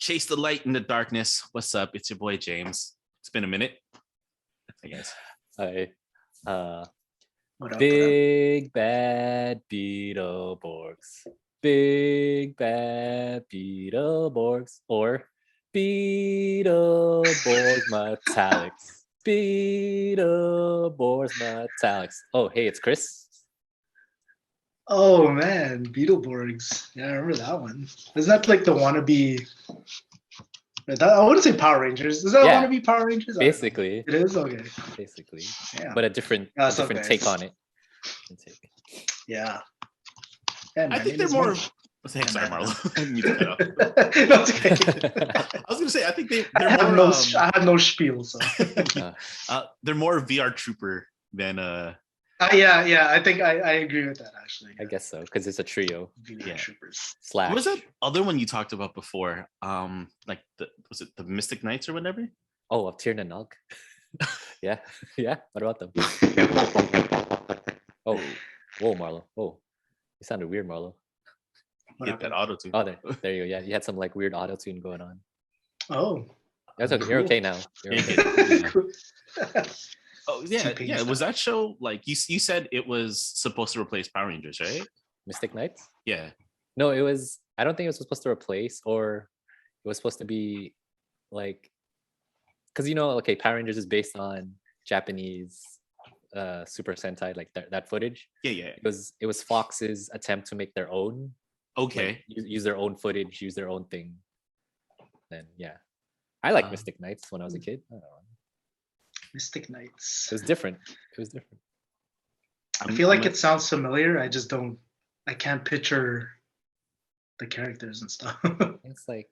Chase the light in the darkness. What's up? It's your boy James. It's been a minute, I guess. Hi. What up, Big bad Beetleborgs. Big bad Beetleborgs. Or Beetleborg Metallics. Beetleborgs Metallics. Oh, hey, it's Chris. Oh man, Beetleborgs. Yeah, I remember that one. Isn't that like the wannabe? I wouldn't say Power Rangers. Is that wannabe Power Rangers? Basically. It is? Okay. Basically. Yeah. But a different take on it. Yeah. I think they're more. Thanks, sorry, Marlo. No, it's okay. I was gonna say I think they're I more. I had no spiel, so. They're more VR Trooper than Yeah. I think I agree with that actually. I guess so, because it's a trio. VR Troopers. Slash. What was that other one you talked about before? Like was it the Mystic Knights or whatever? Oh, of Tir and Nog. Yeah. What about them? Oh, whoa, Marlo. Oh, you sounded weird, Marlo. Get that auto tune. Oh, there you go. Yeah, you had some like weird auto tune going on. Oh. That's okay. You're okay now. You're okay. Oh yeah. Was that show like you said it was supposed to replace Power Rangers, right? Mystic Knights? Yeah. No, it was. I don't think it was supposed to replace, or it was supposed to be like, because okay, Power Rangers is based on Japanese Super Sentai, like that footage. Yeah. It was Fox's attempt to make their own. Okay. Like, use their own footage, use their own thing. Then I like Mystic Knights when I was a kid. I don't know. Mystic Knights. It was different. I feel like it sounds familiar. I just don't. I can't picture the characters and stuff. It's like.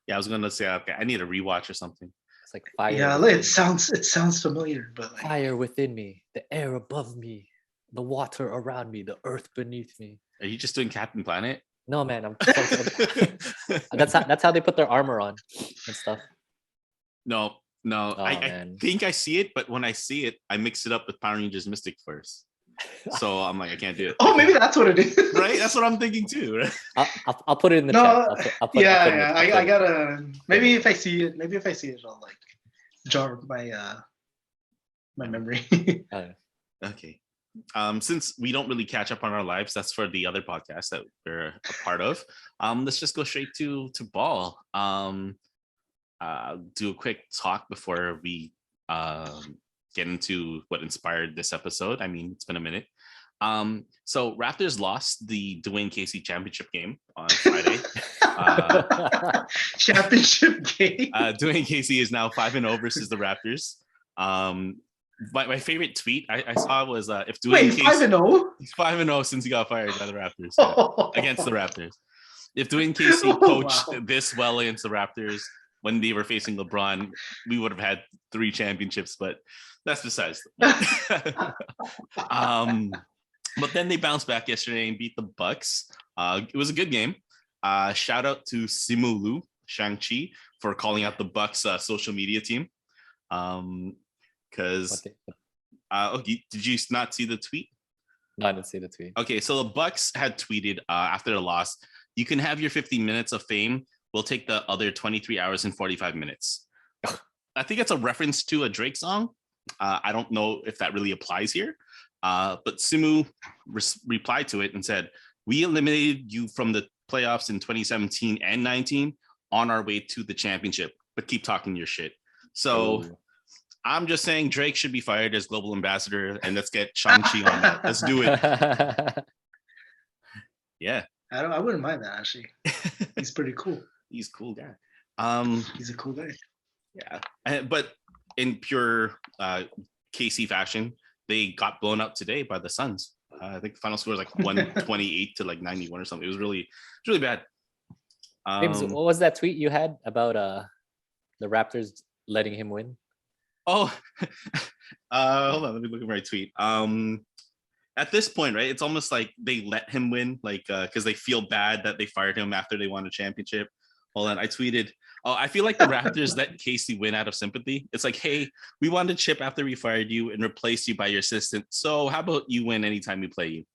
Yeah, I was gonna say okay, I need a rewatch or something. It's like fire. Yeah, it sounds familiar, but like, fire within me, the air above me, the water around me, the earth beneath me. Are you just doing Captain Planet? No, man, I'm. That's how they put their armor on and stuff. No. Oh, I think I see it, but when I see it, I mix it up with Power Rangers Mystic first. So I'm like, I can't do it. Oh, maybe that's what it is. Right? That's what I'm thinking too. Right? I'll put it in the chat. I gotta. Maybe if I see it, I'll like jar my my memory. Okay. Since we don't really catch up on our lives, that's for the other podcast that we're a part of. Let's just go straight to ball. Do a quick talk before we get into what inspired this episode. I mean, it's been a minute. So Raptors lost the Duane Casey Championship game on Friday. Championship game. Duane Casey is now 5-0 versus the Raptors. My favorite tweet I saw was if Duane Casey 5-0? He's 5-0 since he got fired by the Raptors against the Raptors. If Duane Casey coached this well against the Raptors when they were facing LeBron, we would have had 3 championships, but that's besides. But then they bounced back yesterday and beat the Bucks. It was a good game. Shout out to Simu Liu Shang-Chi for calling out the Bucks social media team. Because did you not see the tweet? No, I didn't see the tweet. Okay, so the Bucks had tweeted after the loss, you can have your 50 minutes of fame. We'll take the other 23 hours and 45 minutes. I think it's a reference to a Drake song. I don't know if that really applies here. But Simu replied to it and said, we eliminated you from the playoffs in 2017 and 19 on our way to the championship, but keep talking your shit. So I'm just saying Drake should be fired as global ambassador, and let's get Shang-Chi on that. Let's do it. Yeah. I wouldn't mind that, actually. He's pretty cool. He's a cool guy. He's a cool guy. Yeah. But in pure KC fashion, they got blown out today by the Suns. I think the final score was like 128 to like 91 or something. It was really bad. James, what was that tweet you had about the Raptors letting him win? Oh, hold on. Let me look at my tweet. At this point, right, it's almost like they let him win, like because they feel bad that they fired him after they won a championship. Hold on, I tweeted, I feel like the Raptors let Casey win out of sympathy. It's like, hey, we wanted Chip after we fired you and replaced you by your assistant. So how about you win anytime we play you?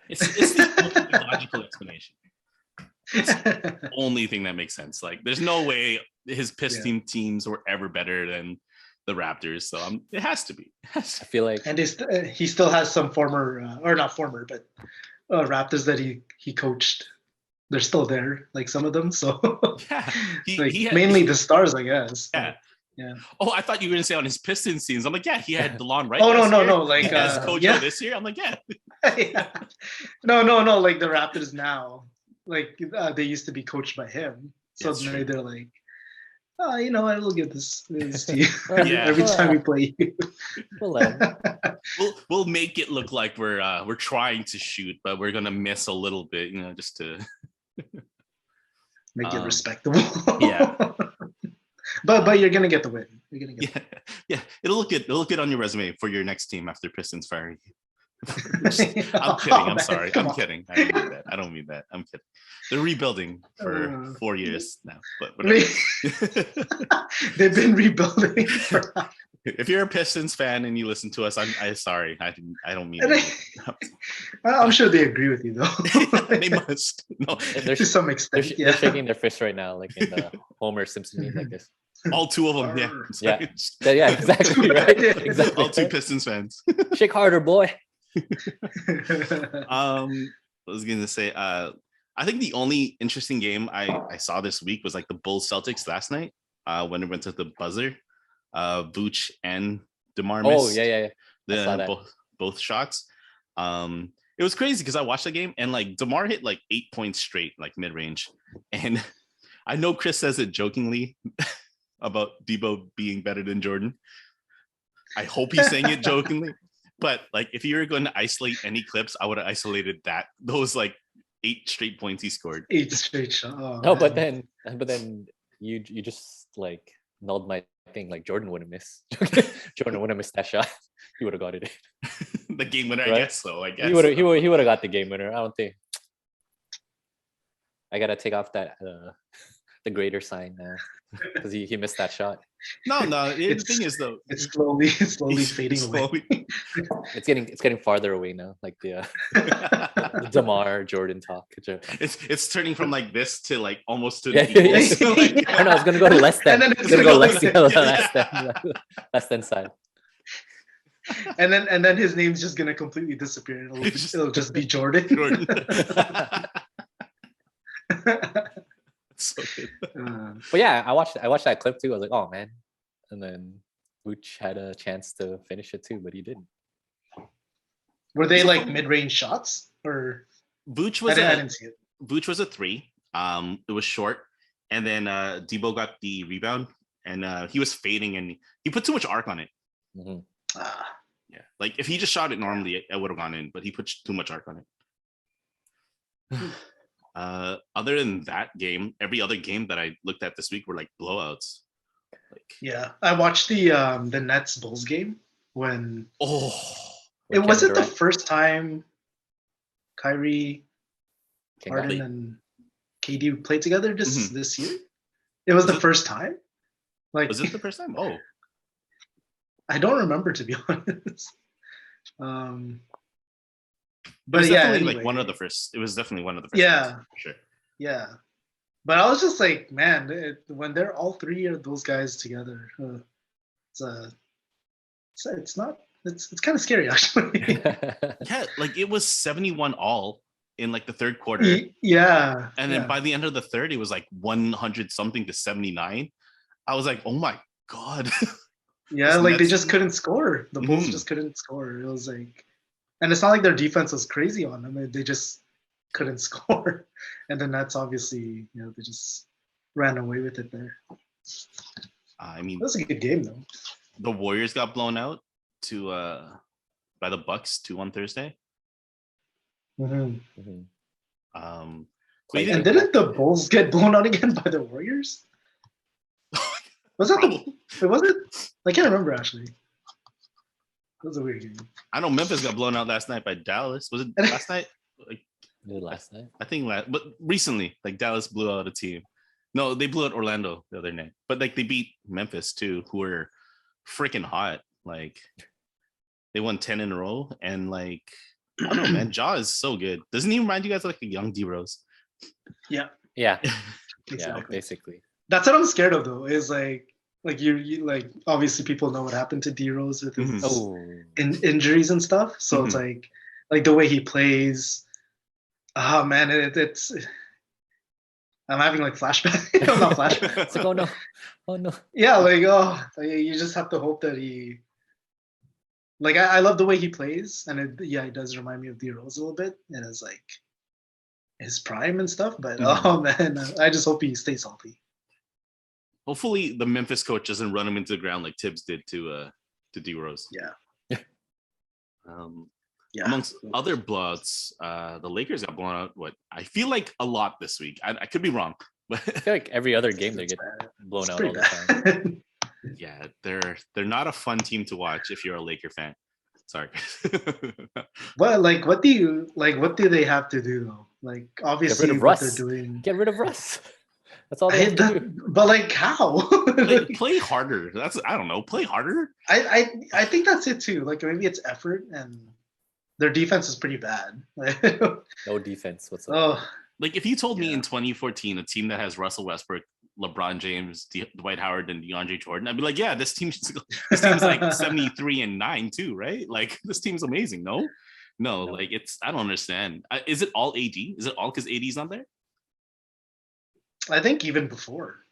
It's the only logical explanation. It's the only thing that makes sense. Like, there's no way his Piston teams were ever better than the Raptors. So it has to be. I feel like, and he still has some former or not former, but Raptors that he coached. They're still there, like some of them. So yeah, mainly the stars, I guess. Yeah. Yeah. Oh, I thought you were gonna say on his Pistons teams. I'm like, yeah, he had DeLon Wright. Oh no, like as coach this year. I'm like, yeah. Yeah. No, like the Raptors now, like they used to be coached by him. So they're like, oh, you know what? We'll give this to you every time we play you. We'll make it look like we're trying to shoot, but we're gonna miss a little bit, you know, just to make it respectable. Yeah. But you're gonna get the win. You're gonna get yeah. It'll look good. It'll look good on your resume for your next team after Pistons fire you. I'm kidding. I'm sorry. I'm kidding. I don't mean that. I'm kidding. They're rebuilding for 4 years now. But they've been rebuilding. If you're a Pistons fan and you listen to us, I'm sorry. I don't mean it. I'm sure they agree with you though. They must. No, to some extent. They're shaking their fist right now, like in the Homer Simpson meme, like this. All two of them, yeah, exactly, right. Exactly. All two Pistons fans. Shake harder, boy. I was gonna say, I think the only interesting game I saw this week was like the Bulls Celtics last night. When it went to the buzzer, Vooch and DeMar missed. Oh yeah. Both shots. It was crazy because I watched the game and like DeMar hit like 8 points straight, like mid range, and I know Chris says it jokingly about Debo being better than Jordan. I hope he's saying it jokingly, but like if you were going to isolate any clips, I would have isolated those like 8 straight points he scored. 8 straight shots. Oh, no, but then you just like nulled my thing. Like Jordan wouldn't miss. Jordan wouldn't miss that shot. He would have got it. The game winner, right? I guess so. I guess he would have got the game winner. I don't think. I gotta take off that the greater sign now because he missed that shot. No. The thing is though, it's slowly fading away. It's getting farther away now. Like the DeMar Jordan talk. It's turning from like this to like almost to the Eagles. Like, I know it's gonna go to less than. It's gonna go less than side. And then his name's just gonna completely disappear. It'll just be Jordan. So good. But yeah, I watched that clip too. I was like, oh man. And then Vooch had a chance to finish it too, but he didn't. Were they like mid-range shots or Vooch I didn't see it. Vooch was a 3. It was short, and then Debo got the rebound, and he was fading, and he put too much arc on it. Mm-hmm. Yeah, like if he just shot it normally, it would have gone in, but he put too much arc on it. Other than that game, every other game that I looked at this week were like blowouts. Like, yeah, I watched the Nets Bulls game when it wasn't the first time Kyrie, Harden, and KD played together this year. It was the first time. Like, was it the first time? Oh, I don't remember, to be honest. But yeah, anyway. Like one of the first. It was definitely one of the first. Yeah, for sure. Yeah, but I was just like, man, when they're all 3 of those guys together, it's kind of scary actually. Yeah, like it was 71 all in like the third quarter. Yeah, and then by the end of the third, it was like 100 something to 79. I was like, oh my god. Yeah, like they just couldn't score. The Bulls just couldn't score. It was like. And it's not like their defense was crazy on them. They just couldn't score. And the Nets, obviously, they just ran away with it there. I mean, it was a good game, though. The Warriors got blown out by the Bucks 2 on Thursday. Mm-hmm. And didn't the Bulls get blown out again by the Warriors? Was that was it? I can't remember, actually. It was a weird game. I know Memphis got blown out last night by Dallas. Was it last night? Like last night? I think but recently, like Dallas blew out a team. No, they blew out Orlando the other night. But like they beat Memphis too, who were freaking hot. Like they won 10 in a row, and like I don't know, man. Ja is so good. Doesn't he remind you guys of like a young D Rose? Yeah. Yeah. Yeah, basically. That's what I'm scared of though. Is like you like obviously people know what happened to D Rose with his injuries and stuff. So it's like the way he plays. Oh man, it's I'm having like flashback. Not flashback. It's like, oh no, oh no. Yeah, like you just have to hope that he. Like I love the way he plays, and it does remind me of D Rose a little bit, and it's like his prime and stuff. But oh man, I just hope he stays healthy. Hopefully, the Memphis coach doesn't run him into the ground like Tibbs did to D Rose. Yeah. Amongst other blowouts, the Lakers got blown out. What I feel like a lot this week. I could be wrong, but I feel like every other game they get blown out all the time. Yeah, they're not a fun team to watch if you're a Laker fan. Sorry. Well, like, what do they have to do though? Like, obviously, what they're doing. Get rid of Russ. That's all they have to do. But like, how? Like, play harder. I don't know. Play harder. I think that's it too. Like, maybe it's effort, and their defense is pretty bad. No defense whatsoever. Like, if you told me in 2014 a team that has Russell Westbrook, LeBron James, Dwight Howard, and DeAndre Jordan, I'd be like, yeah, this team's like 73-9 too, right? Like, this team's amazing. No, like, I don't understand. Is it all AD? Is it all because AD's not there? I think even before.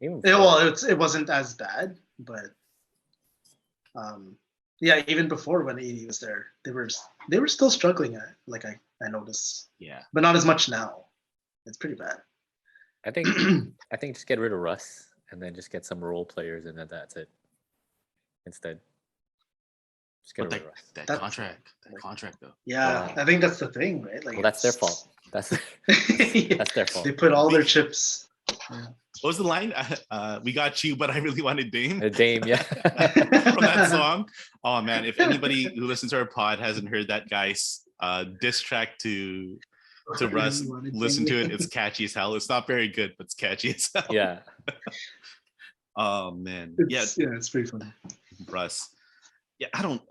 It wasn't as bad, but even before when AD was there, they were still struggling at it. Like I noticed. Yeah. But not as much now. It's pretty bad. I think just get rid of Russ and then just get some role players and then that's it. Instead. Just get rid of Russ. That contract though. Yeah, I think that's the thing, right? Like, well, that's their fault. That's their fault. They put all their chips. Yeah. What was the line? We got you, but I really wanted Dame. Dame, yeah. From that song. Oh man, if anybody who listens to our pod hasn't heard that guy's diss track to Russ, listen to it. It's catchy as hell. It's not very good, but it's catchy as hell. Yeah. Oh man. It's pretty funny. Russ. Yeah, I don't.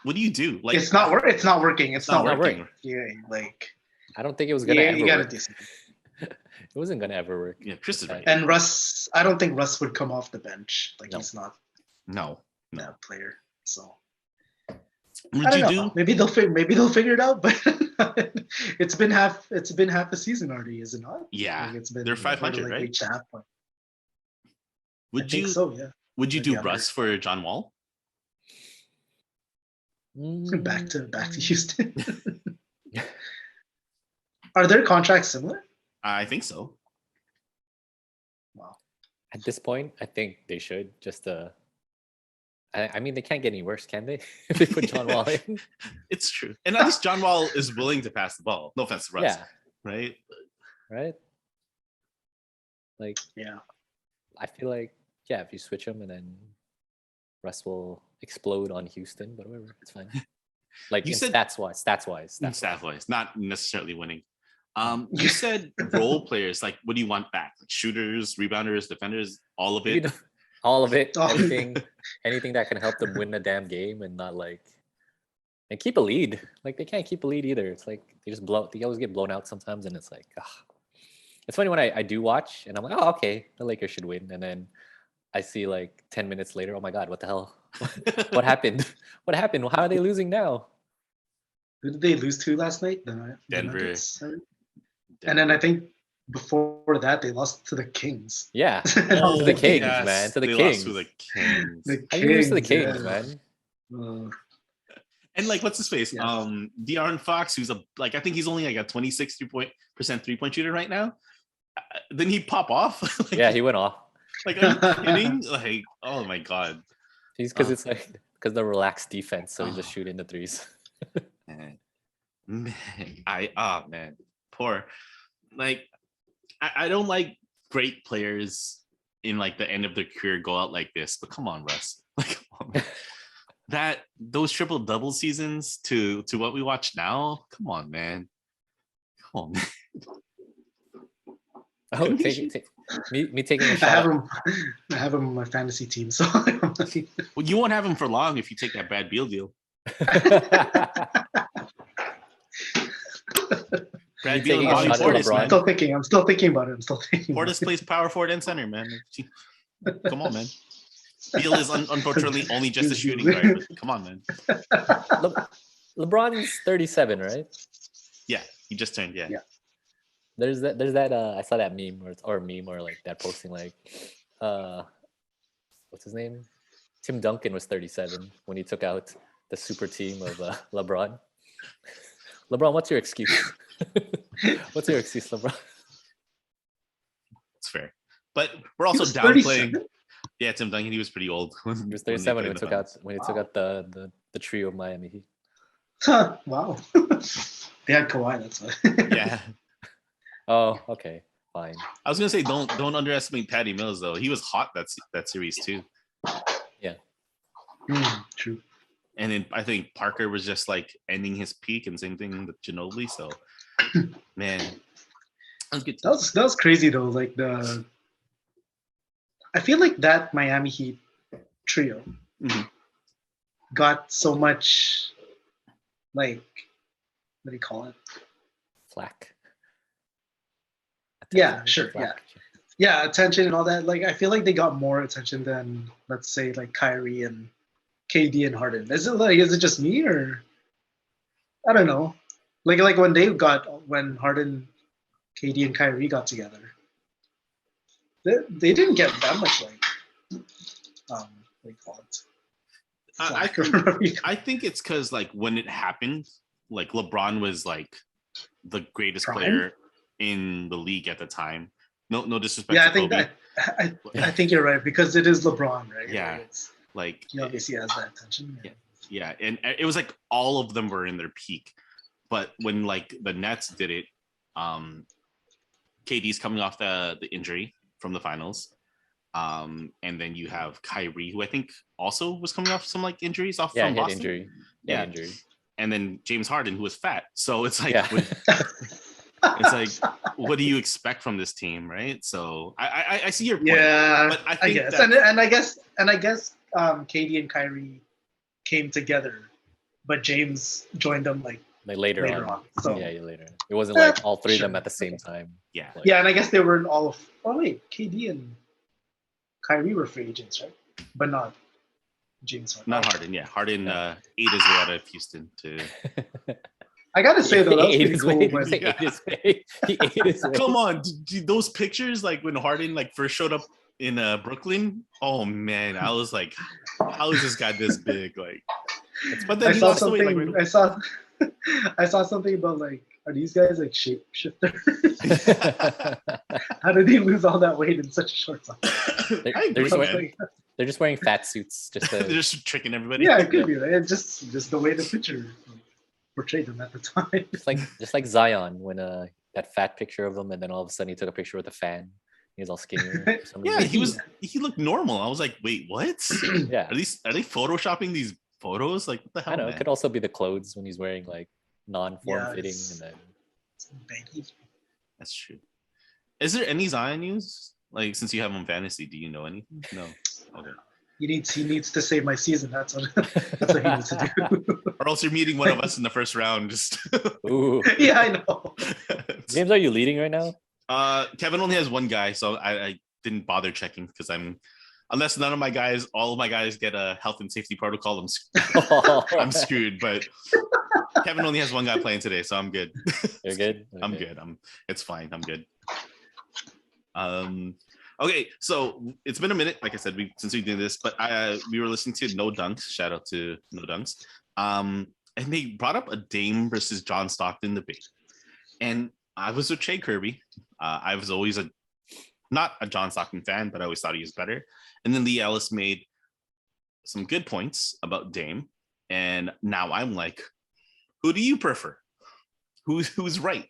What do you do? Like, it's not working. It's not working. Yeah, like I don't think it was gonna ever work. Do it wasn't gonna ever work. Yeah, Chris is right. And Russ, I don't think Russ would come off the bench. Like he's not. No. That player. So. Would you do? Maybe they'll figure it out, but it's been half a season already, is it not? Yeah, like it's been, they're 500, like, right? Half point. Would you? So yeah. Would you do Russ for John Wall? Back to Houston. Are their contracts similar? I think so. Wow. At this point, I think they should just. I mean, they can't get any worse, can they? If they put John Wall in. It's true, and at least John Wall is willing to pass the ball. No offense to Russ. Yeah. Right. Like. Yeah. I feel like if you switch them and then Russ will explode on Houston, but whatever, it's fine. Like you said, stats wise, not necessarily winning. You said role players. Like, what do you want back? Like shooters, rebounders, defenders, all of it. All of it. Anything that can help them win the damn game and not like and keep a lead. Like they can't keep a lead either. It's like they always get blown out sometimes, and it's like, it's funny when I do watch and I'm like, oh, okay, the Lakers should win, and then I see like 10 minutes later, oh my god, what the hell? What happened? What happened? How are they losing now? Who did they lose to last night? Denver. And then I think before that they lost to the Kings. Yeah, to the Kings, man. To the Kings. Lost to the Kings. How you lose to the Kings, man? And like, what's his face? Yeah. De'Aaron Fox, who's I think he's only like a 26% 3-point shooter right now. Then he pop off. Like, yeah, he went off. Like, are you kidding? Like, oh my god. He's because the relaxed defense, so he's just shooting the threes. Man, poor. Like, I don't like great players in like the end of their career go out like this. But come on, Russ. Like, come on. Those triple double seasons to what we watch now. Come on, man. Come on, man. Oh, me taking a shot. I have him on my fantasy team, so. Well, you won't have him for long if you take that Brad Beal deal. Brad taking Beal a and shot Bobby at Portis, LeBron? man. I'm still thinking about it. I'm still thinking. About Portis plays power forward and center, man. Come on, man. Beal is unfortunately only just a shooting guard, but come on, man. LeBron's 37, right? Yeah, he just turned. Yeah. There's that I saw that meme or like that posting like what's his name? Tim Duncan was 37 when he took out the super team of LeBron. LeBron, what's your excuse? What's your excuse, LeBron? It's fair. But we're also was downplaying. 37? Yeah, Tim Duncan, he was pretty old. He was 37 when he took out the trio of Miami Heat. Wow. They had Kawhi, that's why. Yeah. Oh, okay, fine. I was gonna say don't underestimate Patty Mills though. He was hot that series too. Yeah. True. And then I think Parker was just like ending his peak, and same thing with Ginobili. So, man, that was good. That was crazy though. Like I feel like that Miami Heat trio got so much, like, what do you call it? Flack. Yeah, sure. Yeah, attention and all that. Like, I feel like they got more attention than, let's say, like Kyrie and KD and Harden. Is it just me, or I don't know? Like when Harden, KD, and Kyrie got together, they didn't get that much what do you call it? I think it's because like when it happened, like LeBron was like the greatest player in the league at the time. No disrespect. Yeah, to Kobe. I think you're right, because it is LeBron, right? Yeah, like he obviously has that attention. Yeah, and it was like all of them were in their peak, but when like the Nets did it, KD's coming off the injury from the finals, and then you have Kyrie, who I think also was coming off some like injuries from Boston. Injury. Yeah, injury. And then James Harden, who was fat. So it's like, Yeah. it's like, what do you expect from this team, right? So I see your point. Yeah, but I think guess. And I guess KD and Kyrie came together, but James joined them like later on. So later. It wasn't like all three of them at the same time. Yeah. Yeah, and I guess they were in all of. Oh wait, KD and Kyrie were free agents, right? But not James Harden. Not Harden. Yeah, Harden ate his way out of Houston to. I gotta say though, that was pretty cool. He ate his way. Come on, those pictures like when Harden like first showed up in Brooklyn. Oh man, I was like, how is this guy this big? Like, but then I saw something. I saw something about like, are these guys like shapeshifters? How did he lose all that weight in such a short time? They're just wearing fat suits. They're just tricking everybody. Yeah, it could be. Right? It's just the way the picture portrayed them at the time. Just like Zion when that fat picture of him, and then all of a sudden he took a picture with a fan. He was all skinnier. Yeah, he looked normal. I was like, wait, what? Yeah. Are they photoshopping these photos? Like, what the hell? I know, man? it could also be the clothes when he's wearing like non-form fitting, and then baggy. That's true. Is there any Zion news? Like, since you have him on fantasy, do you know anything? No. Okay. He needs to save my season. That's what he needs to do. Or else you're meeting one of us in the first round. Just ooh. Yeah, I know. James, are you leading right now? Kevin only has one guy, so I didn't bother checking because unless all of my guys get a health and safety protocol, I'm screwed. But Kevin only has one guy playing today, so I'm good. You're good? Okay. I'm good. It's fine. I'm good. Okay, so it's been a minute, like I said, since we did this, but we were listening to No Dunks. Shout out to No Dunks. And they brought up a Dame versus John Stockton debate. And I was with Trey Kirby. I was always not a John Stockton fan, but I always thought he was better. And then Lee Ellis made some good points about Dame. And now I'm like, who do you prefer? Who's right?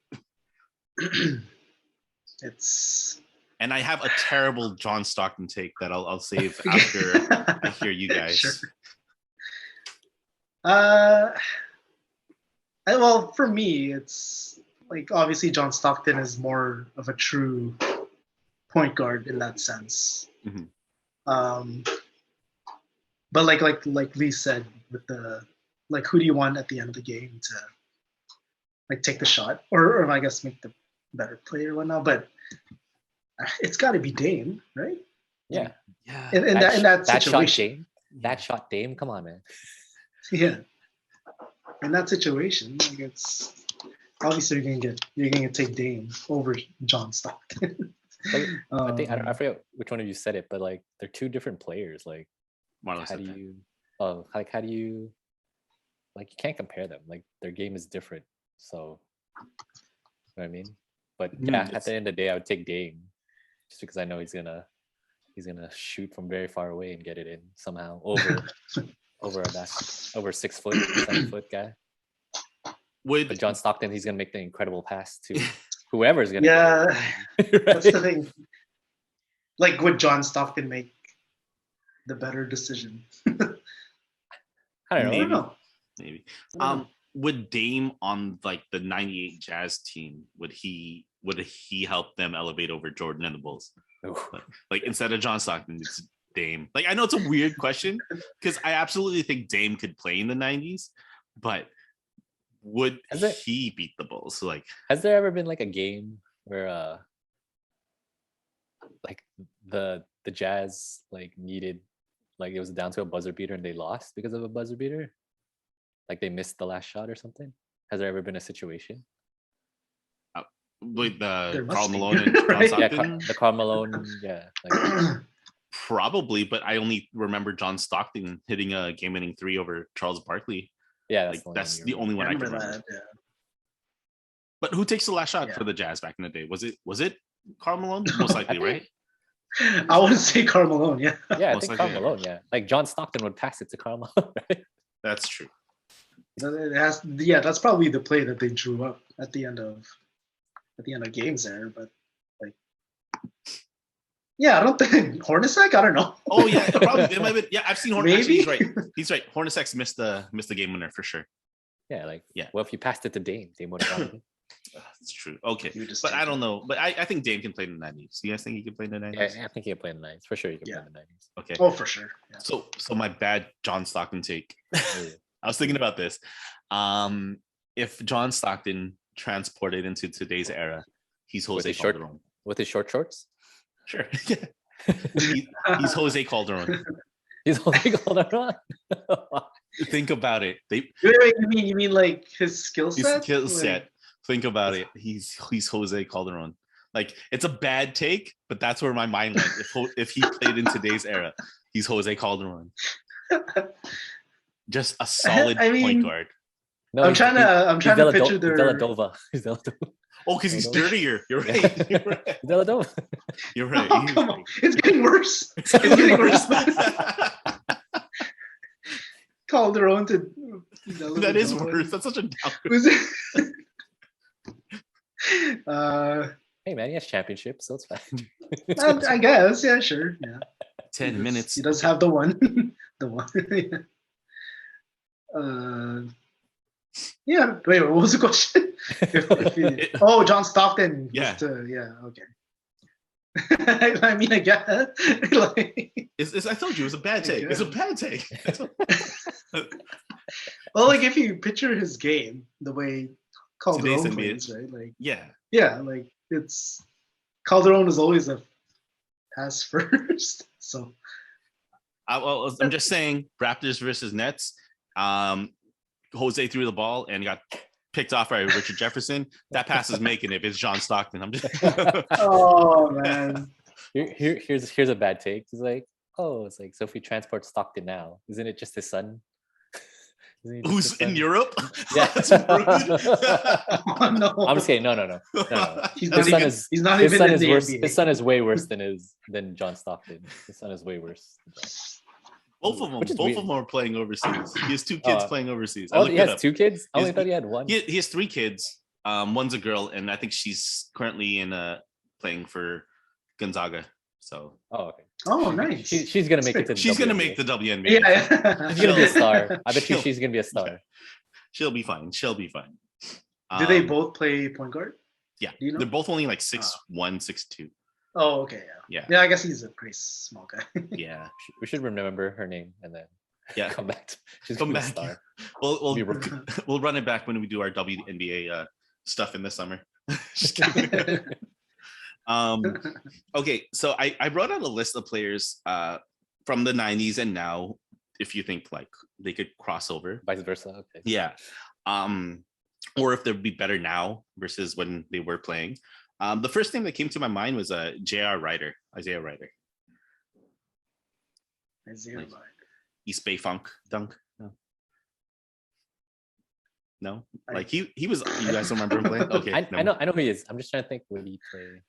And I have a terrible John Stockton take that I'll save after I hear you guys. Sure. Well, for me, it's like obviously John Stockton is more of a true point guard in that sense. Mm-hmm. But like Lee said, with the like, who do you want at the end of the game like take the shot, or I guess make the better play or whatnot. But it's got to be Dame, right? Yeah. Yeah. In that situation. That shot Dame. Come on, man. Yeah. In that situation, like it's obviously you're gonna take Dame over John Stockton. I think I forget which one of you said it, but like they're two different players. Like, Marlon how said do that. you? How do you? Like, you can't compare them. Like, their game is different. So, you know what I mean? But yeah, at the end of the day, I would take Dame, just because I know he's gonna shoot from very far away and get it in somehow over over 6 foot, 7 foot guy. But John Stockton, he's gonna make the incredible pass to whoever's gonna. Yeah, get it, right? that's the thing. Like, would John Stockton make the better decision? I don't know. Maybe. Would Dame on like the '98 Jazz team, would he help them elevate over Jordan and the Bulls? Like instead of John Stockton, it's Dame. Like, I know it's a weird question because I absolutely think Dame could play in the '90s, but would he beat the Bulls? So, like, has there ever been like a game where like the Jazz like needed, like it was down to a buzzer beater and they lost because of a buzzer beater? Like they missed the last shot or something? Has there ever been a situation? Like the Karl Malone and John right? Stockton? Yeah, the Karl Malone, yeah. Like, probably, but I only remember John Stockton hitting a game-winning 3 over Charles Barkley. Yeah, that's the only one I can remember. That, yeah. But who takes the last shot for the Jazz back in the day? Was it Karl Malone? Most likely, right? I would say Karl Malone, yeah. Yeah, I think Karl Malone, yeah. Like John Stockton would pass it to Karl Malone, right? That's true. That's probably the play that they drew up at the end of games there, but like, yeah, I don't think Hornacek. I don't know. Oh yeah, probably it might have been. Yeah, I've seen Hornacek. Maybe. He's right. He's right. Hornacek missed the game winner for sure. Yeah, like yeah. Well, if you passed it to Dame would have gotten it. That's true. Okay, but I don't know. But I think Dame can play in the '90s. You guys think he can play in the '90s? Yeah, I think he can play in the '90s for sure. He can play in the '90s. Okay. Oh, for sure. Yeah. So my bad John Stockton take. I was thinking about this. If John Stockton transported into today's era, he's Jose Calderon. With his short shorts? Sure. He's Jose Calderon. He's Jose Calderon. Think about it. Wait, you mean like his skill set? His skill set. Think about it. He's Jose Calderon. Like, it's a bad take, but that's where my mind went. If he played in today's era, he's Jose Calderon. Just a solid point guard. No, I'm trying to picture their Villadova. Oh, because he's dirtier. You're right. Villadova. You're right. Oh, come on. It's getting worse. It's getting worse. Calderon to that is worse. That's such a downgrade. Hey man, he has championships, so it's fine. I guess, yeah, sure, yeah. 10 minutes. He does have the one, yeah. Wait, what was the question? John Stockton. Yeah. Okay. I mean, I guess. I told you it was a bad take. It's a bad take. Well, like if you picture his game the way Calderon plays, right? Like, yeah, like it's Calderon is always a pass first. So, I'm just saying, Raptors versus Nets. Jose threw the ball and got picked off by Richard Jefferson. That pass is making it. If it's John Stockton, I'm just. Oh man. Here's a bad take. It's like, it's like, so if we transport Stockton now, isn't it just his son? Who's in Europe? Yeah. That's rude. Oh, no. I'm just kidding. No. He's not even in the NBA. His son is way worse than John Stockton. His son is way worse. Both of them are playing overseas. He has 2 kids playing overseas. He has 2 kids? I only thought he had 1. He has 3 kids. One's a girl, and I think she's currently playing for Gonzaga. So. Oh, okay. Oh, nice. She's gonna make it to. She's gonna make the WNBA. Yeah. She's gonna be a star. I bet you she's gonna be a star. She'll be fine. Do they both play point guard? Yeah. Do you know? They're both only like 6'1", 6'2". Oh, okay. Yeah. I guess he's a pretty small guy. Yeah. We should remember her name and then come back. She's come gonna back. Be a star. We'll run it back when we do our WNBA stuff in the summer. Just kidding. Okay, so I wrote out a list of players from the 90s and now, if you think like they could cross over. Vice versa. Okay. Yeah. Or if they'd be better now versus when they were playing. The first thing that came to my mind was Isaiah Ryder. Isaiah Like, Ryder. East Bay Funk dunk. No, like he was. You guys don't remember him playing? Okay, I know who he is. I'm just trying to think, would he play?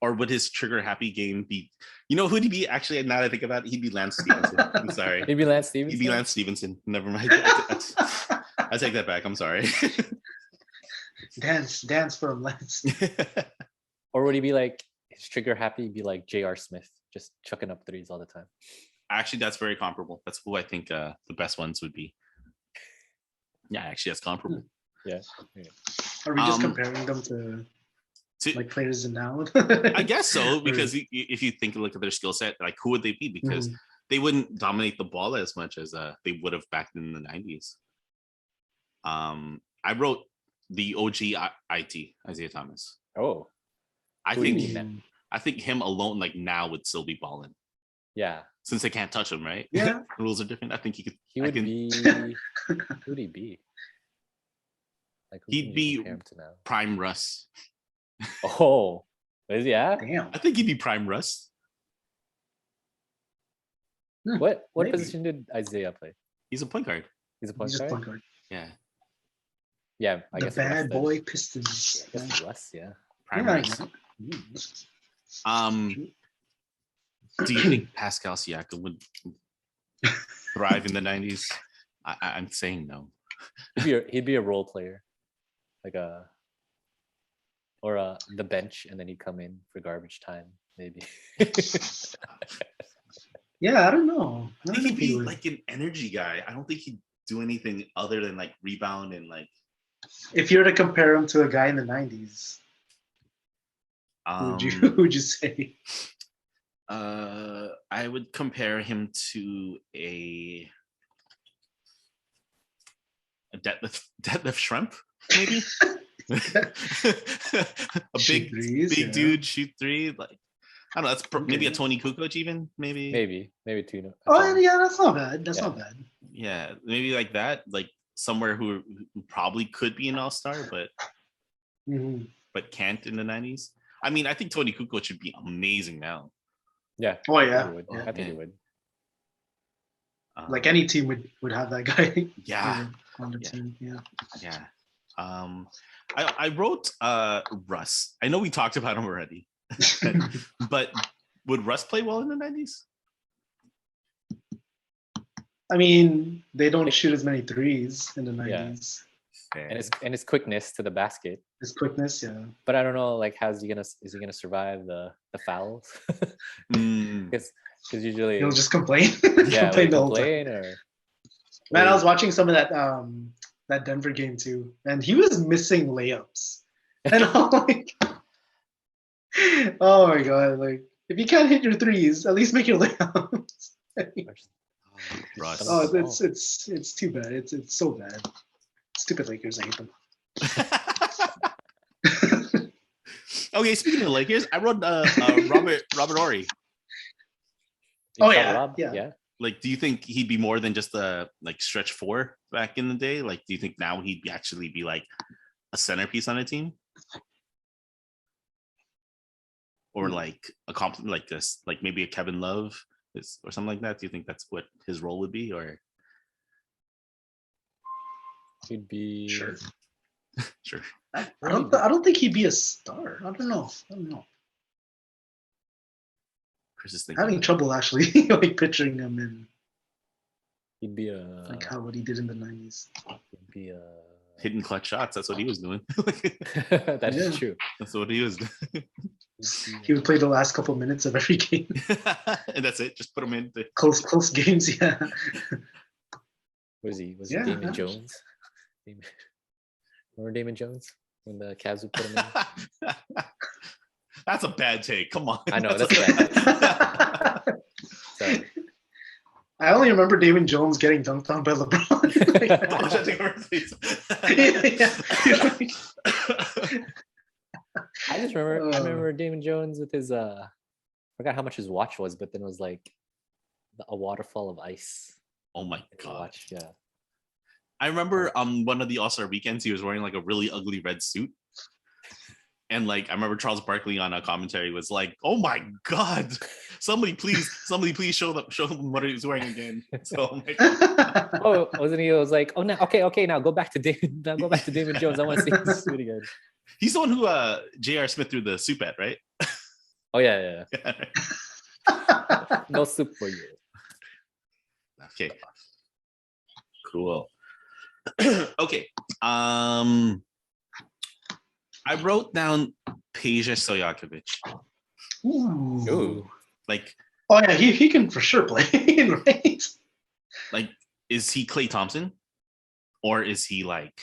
Or would his trigger happy game be? You know who'd he be? Actually, now that I think about it, he'd be Lance Stevenson. I'm sorry. He'd be Lance Stevenson. He'd be Lance Stevenson. Never mind. I take that back. I'm sorry. Dance for him, Lance. Or would he be like his trigger happy? Be like J.R. Smith, just chucking up threes all the time. Actually, that's very comparable. That's who I think the best ones would be. Yeah, actually, that's comparable. Yeah. Are we just comparing them to like players in now? I guess so, because if you look at their skill set, like who would they be? Because they wouldn't dominate the ball as much as they would have back in the 90s. I wrote the OG IT, Isaiah Thomas. Oh, I think him alone, like now, would still be balling. Yeah. Since they can't touch him, right? Yeah. The rules are different. I think he could. He would be. Who would he be? Like he'd be prime Russ. Oh, is he? Yeah. Damn. I think he'd be prime Russ. What position did Isaiah play? He's a point guard. He's a point guard. Yeah. Yeah, I guess. The bad boy Pistons. Russ, yeah. Prime Russ. Do you think Pascal Siakam would thrive in the 90s? I'm saying no. He'd be a role player, like the bench, and then he'd come in for garbage time, maybe. Yeah, I don't know. I think he'd be like an energy guy. I don't think he'd do anything other than like rebound and like. If you were to compare him to a guy in the 90s, who would you say? I would compare him to a deadlift shrimp, maybe. A big dude shoot three. Like I don't know. That's maybe a Tony Kukoc even. Maybe Tino. Oh yeah, that's not bad. That's not bad. Yeah, maybe like that. Like somewhere who probably could be an all-star, but can't in the 90s. I mean, I think Tony Kukoc should be amazing now. Yeah. Oh yeah. I think he would. Like any team would have that guy. Yeah. On the team. Yeah. Yeah. I wrote Russ. I know we talked about him already, but would Russ play well in the 90s? I mean, they don't shoot as many threes in the 90s. And his quickness to the basket. His quickness, yeah. But I don't know, like, is he gonna survive the fouls? Because usually he'll just complain. Yeah, complain or. Man, I was watching some of that Denver game too, and he was missing layups, and I'm like, oh my god! Like, if you can't hit your threes, at least make your layups. Russ. Oh, it's too bad. It's so bad. Stupid Lakers, I hate them. Okay, speaking of the Lakers, I wrote Robert Horry. Oh yeah. Like, do you think he'd be more than just a like stretch four back in the day? Like, do you think now he'd actually be like a centerpiece on a team, or like a compliment like this, like maybe a Kevin Love or something like that? Do you think that's what his role would be, or? He'd be sure. I don't think he'd be a star. I don't know. Chris is thinking. Having trouble actually like picturing him in. He'd be a like how what he did in the 90s. He'd be a hitting clutch shots. That's what he was doing. That is true. That's what he was doing. He would play the last couple minutes of every game. And that's it. Just put him in. Close games, yeah. Was he Damon Jones? Remember Damon Jones when the Cavs would put him in? That's a bad take. Come on. I know that's bad. Sorry. I only remember Damon Jones getting dunked on by LeBron. I just remember. I remember Damon Jones with his. I forgot how much his watch was, but then it was like a waterfall of ice. Oh my in his god! Watch. Yeah. I remember one of the All-Star weekends, he was wearing like a really ugly red suit. And like I remember Charles Barkley on a commentary was like, "Oh my God, somebody please show them what he was wearing again." So I'm like, Oh, wasn't he? It was like, oh, now, okay, now go back to David. Now go back to Damon Jones. I want to see his suit again. he's the one who J.R. Smith threw the soup at, right? Oh yeah. No soup for you. Okay, cool. Okay, I wrote down Peja Stojakovic. Ooh. Like, oh yeah, he can for sure play, right? Like, is he Klay Thompson, or is he Dirk?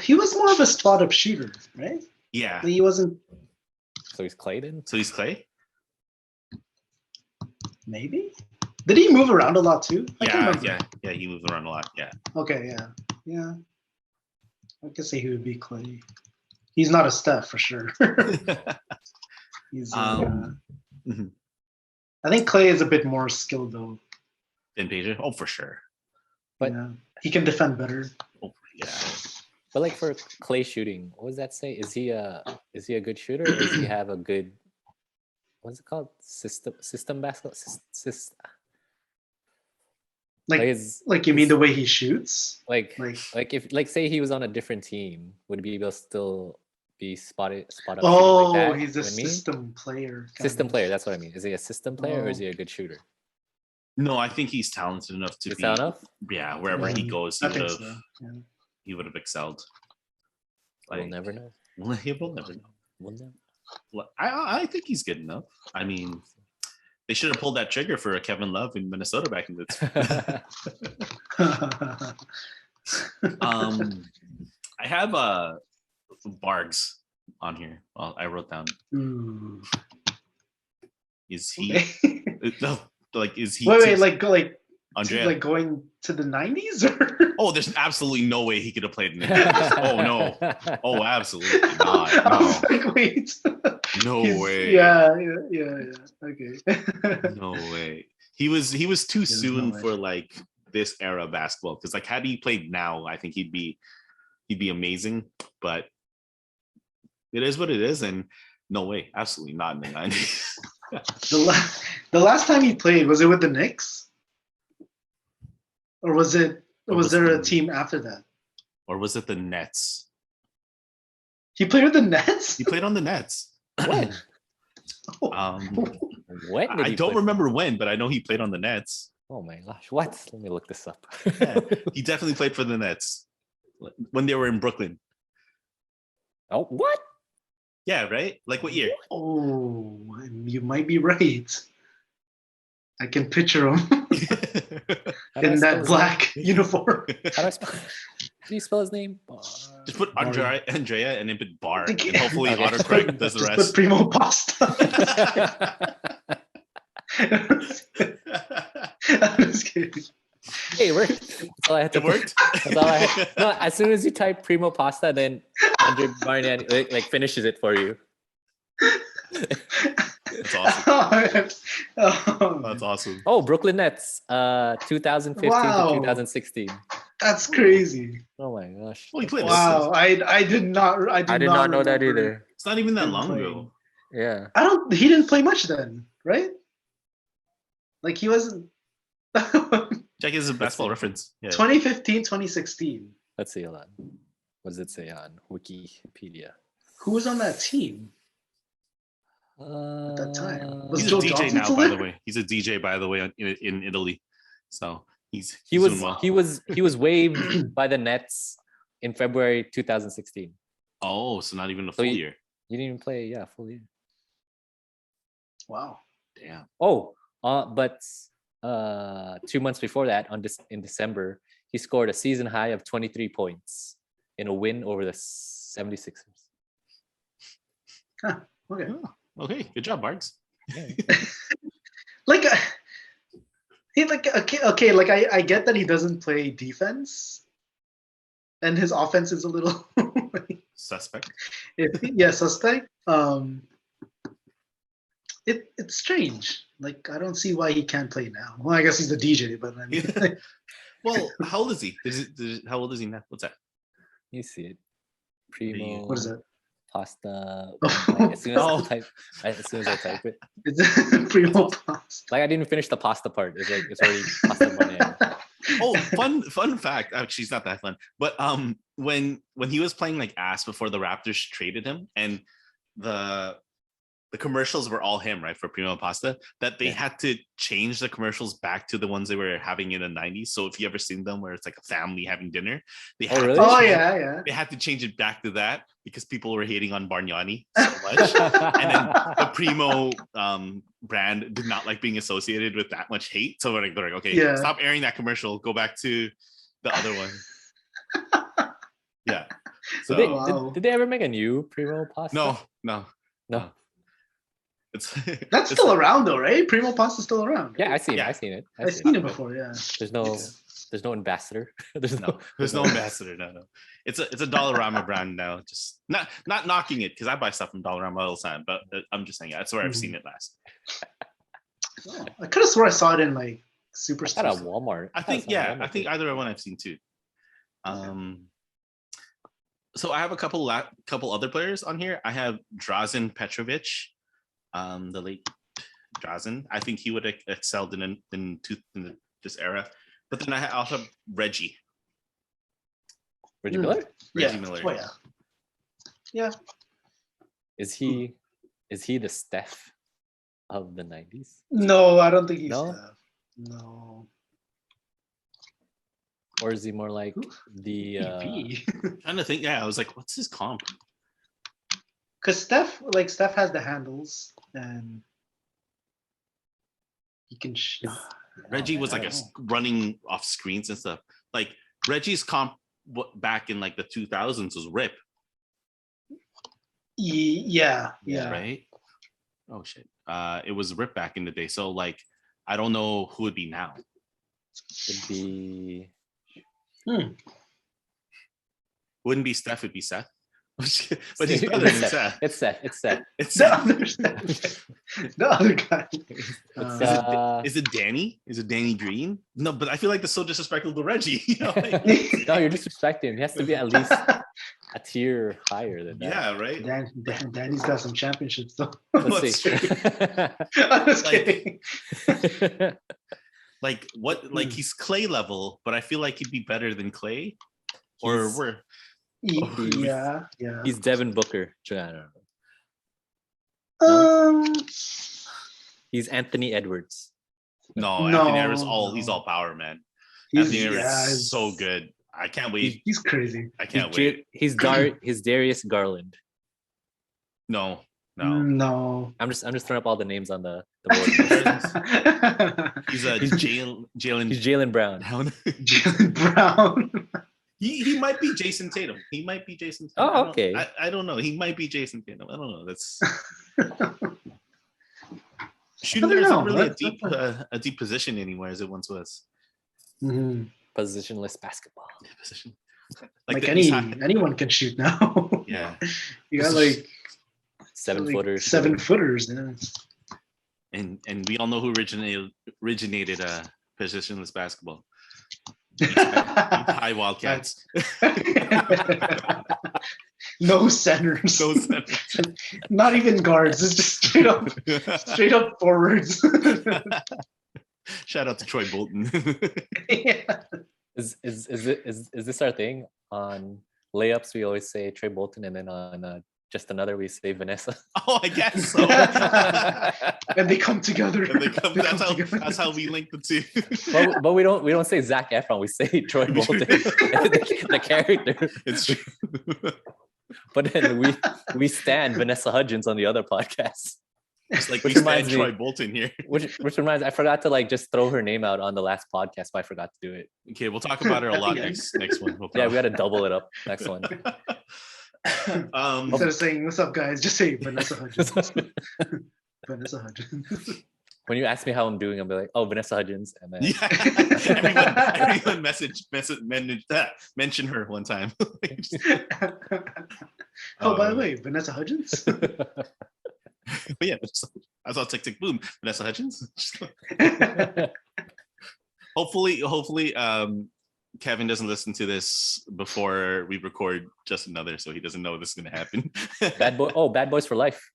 He was more of a spot up shooter, right? Yeah. He wasn't. So he's Clayton. So he's Klay. Maybe. Did he move around a lot too? Yeah. He moves around a lot. Yeah. Okay. Yeah. I could say he would be Klay. He's not a Steph for sure. He's. Mm-hmm. I think Klay is a bit more skilled though. Than Peja? Oh, for sure. But yeah. He can defend better. Oh, yeah. But like for Klay shooting, what does that say? Is he a good shooter, or does he have a good, what's it called? System basketball? Like you mean the way he shoots? Like if say he was on a different team, would he be able to still be spot up? Oh, like that? he's a system player. System player, that's what I mean. Is he a system player or is he a good shooter? No, I think he's talented enough to be. Yeah, wherever he goes, he would have excelled. We'll never know. We'll never know. I think he's good enough. I mean, they should have pulled that trigger for Kevin Love in Minnesota back in the I have Bargs on here. Well, I wrote down. Ooh. Is he? No, like is he? Wait, Andrea, like going to the 90s or? Oh, there's absolutely no way he could have played in the 90s. Oh no. Oh, absolutely not. No. I was like, wait. No way. Yeah. Okay. No way. He was too soon for like this era of basketball, because like had he played now, I think he'd be amazing. But it is what it is, and no way, absolutely not in the 90s. The last time he played, was it with the Knicks? Or was there a team after that? Or was it the Nets? He played with the Nets? He played on the Nets. When? When? I don't remember when, but I know he played on the Nets. Oh my gosh, what? Let me look this up. Yeah, he definitely played for the Nets when they were in Brooklyn. Oh, what? Yeah, right? Like what year? Oh, you might be right. I can picture him in that black uniform. How do you spell his name? Just put Andrea and then put Bar, and hopefully autocorrect does the rest. Put Primo Pasta. I'm just kidding. Hey, it worked. That's all I had to worked? That's all I had. No, as soon as you type Primo Pasta, then Andre Barniani like finishes it for you. That's awesome. That's awesome. Oh, Brooklyn Nets, 2015 to 2016. That's crazy. Oh my gosh. Oh, he played. Wow, I did not. I did not know that either. It's not even that long ago. Yeah. He didn't play much then, right? Like he wasn't. Check his basketball reference. Yeah. 2015, 2016. Let's see, Alan. What does it say on Wikipedia? Who was on that team at that time? Was He's Joe a DJ Johnson now, still by there? the way. He's a DJ, by the way, in Italy. So he was doing well. he was waived by the Nets in February 2016. Oh, so not even a full year. You didn't even play, full year. Wow. Damn. Oh, but 2 months before that, in December, he scored a season high of 23 points in a win over the 76ers. Huh, okay. Oh, okay, good job, Barks. Yeah. Like, He like okay, like I get that he doesn't play defense, and his offense is a little Suspect. suspect. It's strange. Like I don't see why he can't play now. Well, I guess he's the DJ, but I mean, Well, how old is he? How old is he now? What's that? You see it. Primo. what is that? Pasta. Oh. Like, as soon as I type it, It's Primo Pasta. like I didn't even finish the pasta part. It's like it's already pasta banana. Oh, fun fact. Actually, it's not that fun. But when he was playing like ass before the Raptors traded him, and the commercials were all him, right, for Primo Pasta, that they had to change the commercials back to the ones they were having in the 90s. So if you ever seen them where it's like a family having dinner, they had really? they had to change it back to that because people were hating on Bargnani so much. And then the Primo brand did not like being associated with that much hate. So they're like, okay, stop airing that commercial, go back to the other one. Yeah. So Did they ever make a new Primo Pasta? No. That's still around though, right? Primo Pasta's still around. Yeah, I've seen it. I've seen it before. Yeah. There's no ambassador. There's no ambassador. No. It's a Dollarama brand now. Just not knocking it because I buy stuff from Dollarama all the time, but I'm just saying that's where I've seen it last. Oh, I could have swore I saw it in like Superstore. At a Walmart. I think either one I've seen too. So I have a couple other players on here. I have Drazen Petrovic, the late Drazen. I think he would have excelled in this era. But then I also have Reggie. Reggie Miller? Reggie Miller. Oh, yeah. Is he the Steph of the 90s? No, I don't think he's No? Steph. No. Or is he more like the Trying to think. Yeah, I was like, what's his comp? Because Steph has the handles and he can. Reggie was like running off screens and stuff. Like Reggie's comp back in like the 2000s was Rip. Yeah. Right. Oh shit. It was Rip back in the day. So like, I don't know who would be now. It'd be. Wouldn't be Steph. It'd be Seth. But he's better than Seth. It's Seth. It's the other guy. Is it Danny? Is it Danny Green? No, but I feel like that's so disrespectful to Reggie. You know, like, no, you're disrespecting him. He has to be at least a tier higher than that. Yeah, right. Danny's got some championships though. Let's see. I'm just kidding. Like what? Like he's Clay level, but I feel like he'd be better than Clay. Or we're. Yeah. He's Devin Booker. He's Anthony Edwards. No, Anthony Edwards he's all power, man. Anthony Edwards is so good. I can't wait. He's crazy. I can't wait. He's Darius Garland. No. I'm just throwing up all the names on the board. He's Jalen. He's Jalen Brown. Jalen Brown. He might be Jason Tatum. Oh, okay. I don't know. He might be Jason Tatum. I don't know. That's shooting isn't really a deep position anymore as it once was. Mm-hmm. Positionless basketball. Yeah, position. Like anyone can shoot now. Yeah. You got like 7 footers. 7 footers. Yeah. And we all know who originated positionless basketball. High Wildcats. No centers. Not even guards. It's just straight up forwards. Shout out to Troy Bolton. Yeah. Is this our thing? On layups, we always say Trey Bolton, and then on just another, we say Vanessa. Oh, I guess so. And they come together. That's how we link the two. But we don't say Zac Efron. We say Troy Bolton, the character. It's true. But then we stand Vanessa Hudgens on the other podcast. It's like we stand Troy Bolton here. Which reminds me, I forgot to like just throw her name out on the last podcast, but I forgot to do it. Okay, we'll talk about her a lot next one. Yeah, we got to double it up next one. Instead of saying "What's up, guys?" just say Vanessa Hudgens. Vanessa Hudgens. when you ask me how I'm doing, I'll be like, oh, Vanessa Hudgens, and then everyone mention her one time. Oh, by the way, Vanessa Hudgens. But yeah, I saw Tick Tick Boom. Vanessa Hudgens. hopefully, Kevin doesn't listen to this before we record just another, so he doesn't know this is gonna happen. Bad Boys for Life.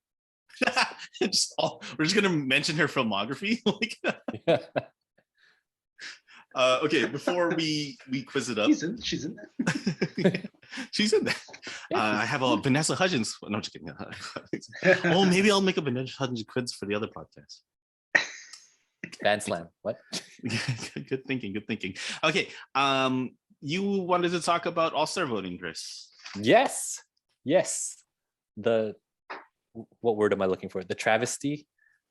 We're just gonna mention her filmography. Okay, before we quiz it up, she's in there. She's in there. I have a Vanessa Hudgens. No, just kidding. Oh, maybe I'll make a Vanessa Hudgens quiz for the other podcast. Band Slam. What? Good thinking. Okay. You wanted to talk about All-Star voting, Chris? Yes. What word am I looking for? The travesty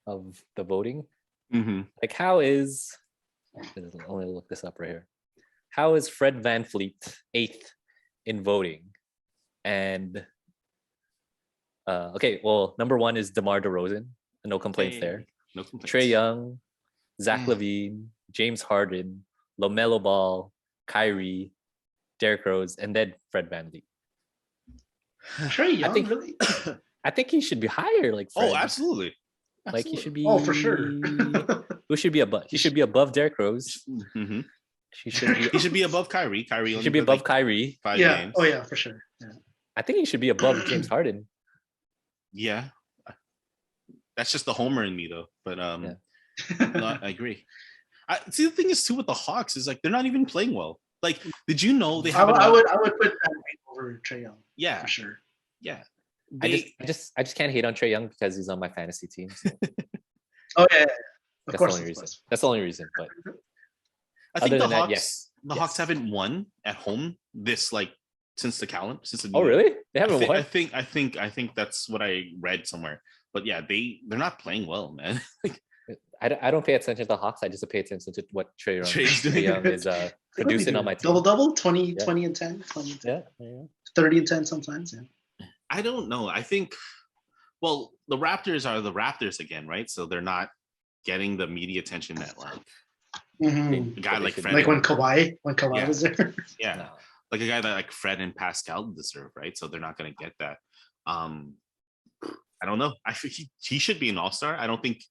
of the voting. Mm-hmm. Like, how is? Let me look this up right here. How is Fred Van Vleet 8th in voting? And okay, well, number 1 is DeMar DeRozan. No complaints there. No complaints. Trae Young, Zach LaVine, James Harden, LaMelo Ball, Kyrie, Derrick Rose, and then Fred Van Vleet. Trae Young, really? I think he should be higher. Like Fred. Oh, absolutely. Like he should be. Oh, for sure. Who should be above? He should be above Derrick Rose. Mm-hmm. He should be above Kyrie. Kyrie should be above Kyrie. 5 yeah. games. Oh yeah, for sure. Yeah. I think he should be above James Harden. Yeah. That's just the homer in me though. But no, I agree. See, the thing is too with the Hawks is like they're not even playing well. Like, did you know they have? I would put Van Vleet over Trae Young. Yeah, for sure. Yeah. I just can't hate on Trae Young because he's on my fantasy team. So. Oh yeah. That's the only reason. That's the only reason. But I think the Hawks, yes. Hawks haven't won at home this since the calendar. Oh really? They haven't won. I think that's what I read somewhere. But yeah, they're not playing well, man. I don't pay attention to the Hawks. I just pay attention to what Trae Young is producing on my team. Double, 20 and 10, 20 and 10. Yeah. 30 and 10 sometimes. Yeah. I don't know. I think, well, the Raptors are the Raptors again, right? So they're not getting the media attention that a guy like Fred, like when Kawhi was there. Yeah, no. Like a guy that like Fred and Pascal deserve, right? So they're not going to get that. I don't know. I think he should be an all-star. I don't think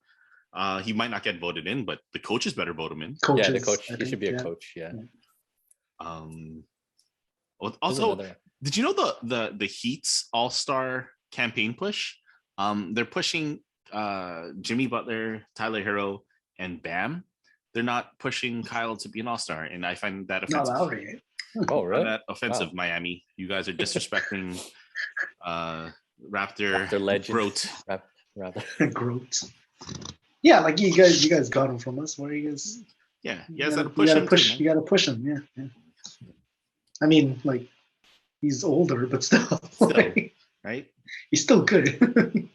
he might not get voted in, but the coaches better vote him in. Yeah, the coach. He should be a coach. Yeah. Also, did you know the Heat's all-star campaign push? They're pushing Jimmy Butler, Tyler Hero, and Bam. They're not pushing Kyle to be an all-star, and I find that offensive. No, really? Oh, really? That offensive, wow. Miami. You guys are disrespecting Raptor legend. Groat. Yeah, like you guys got him from us. Where are you guys? Yeah, you gotta push him. Yeah. I mean, like he's older, but still right? He's still good.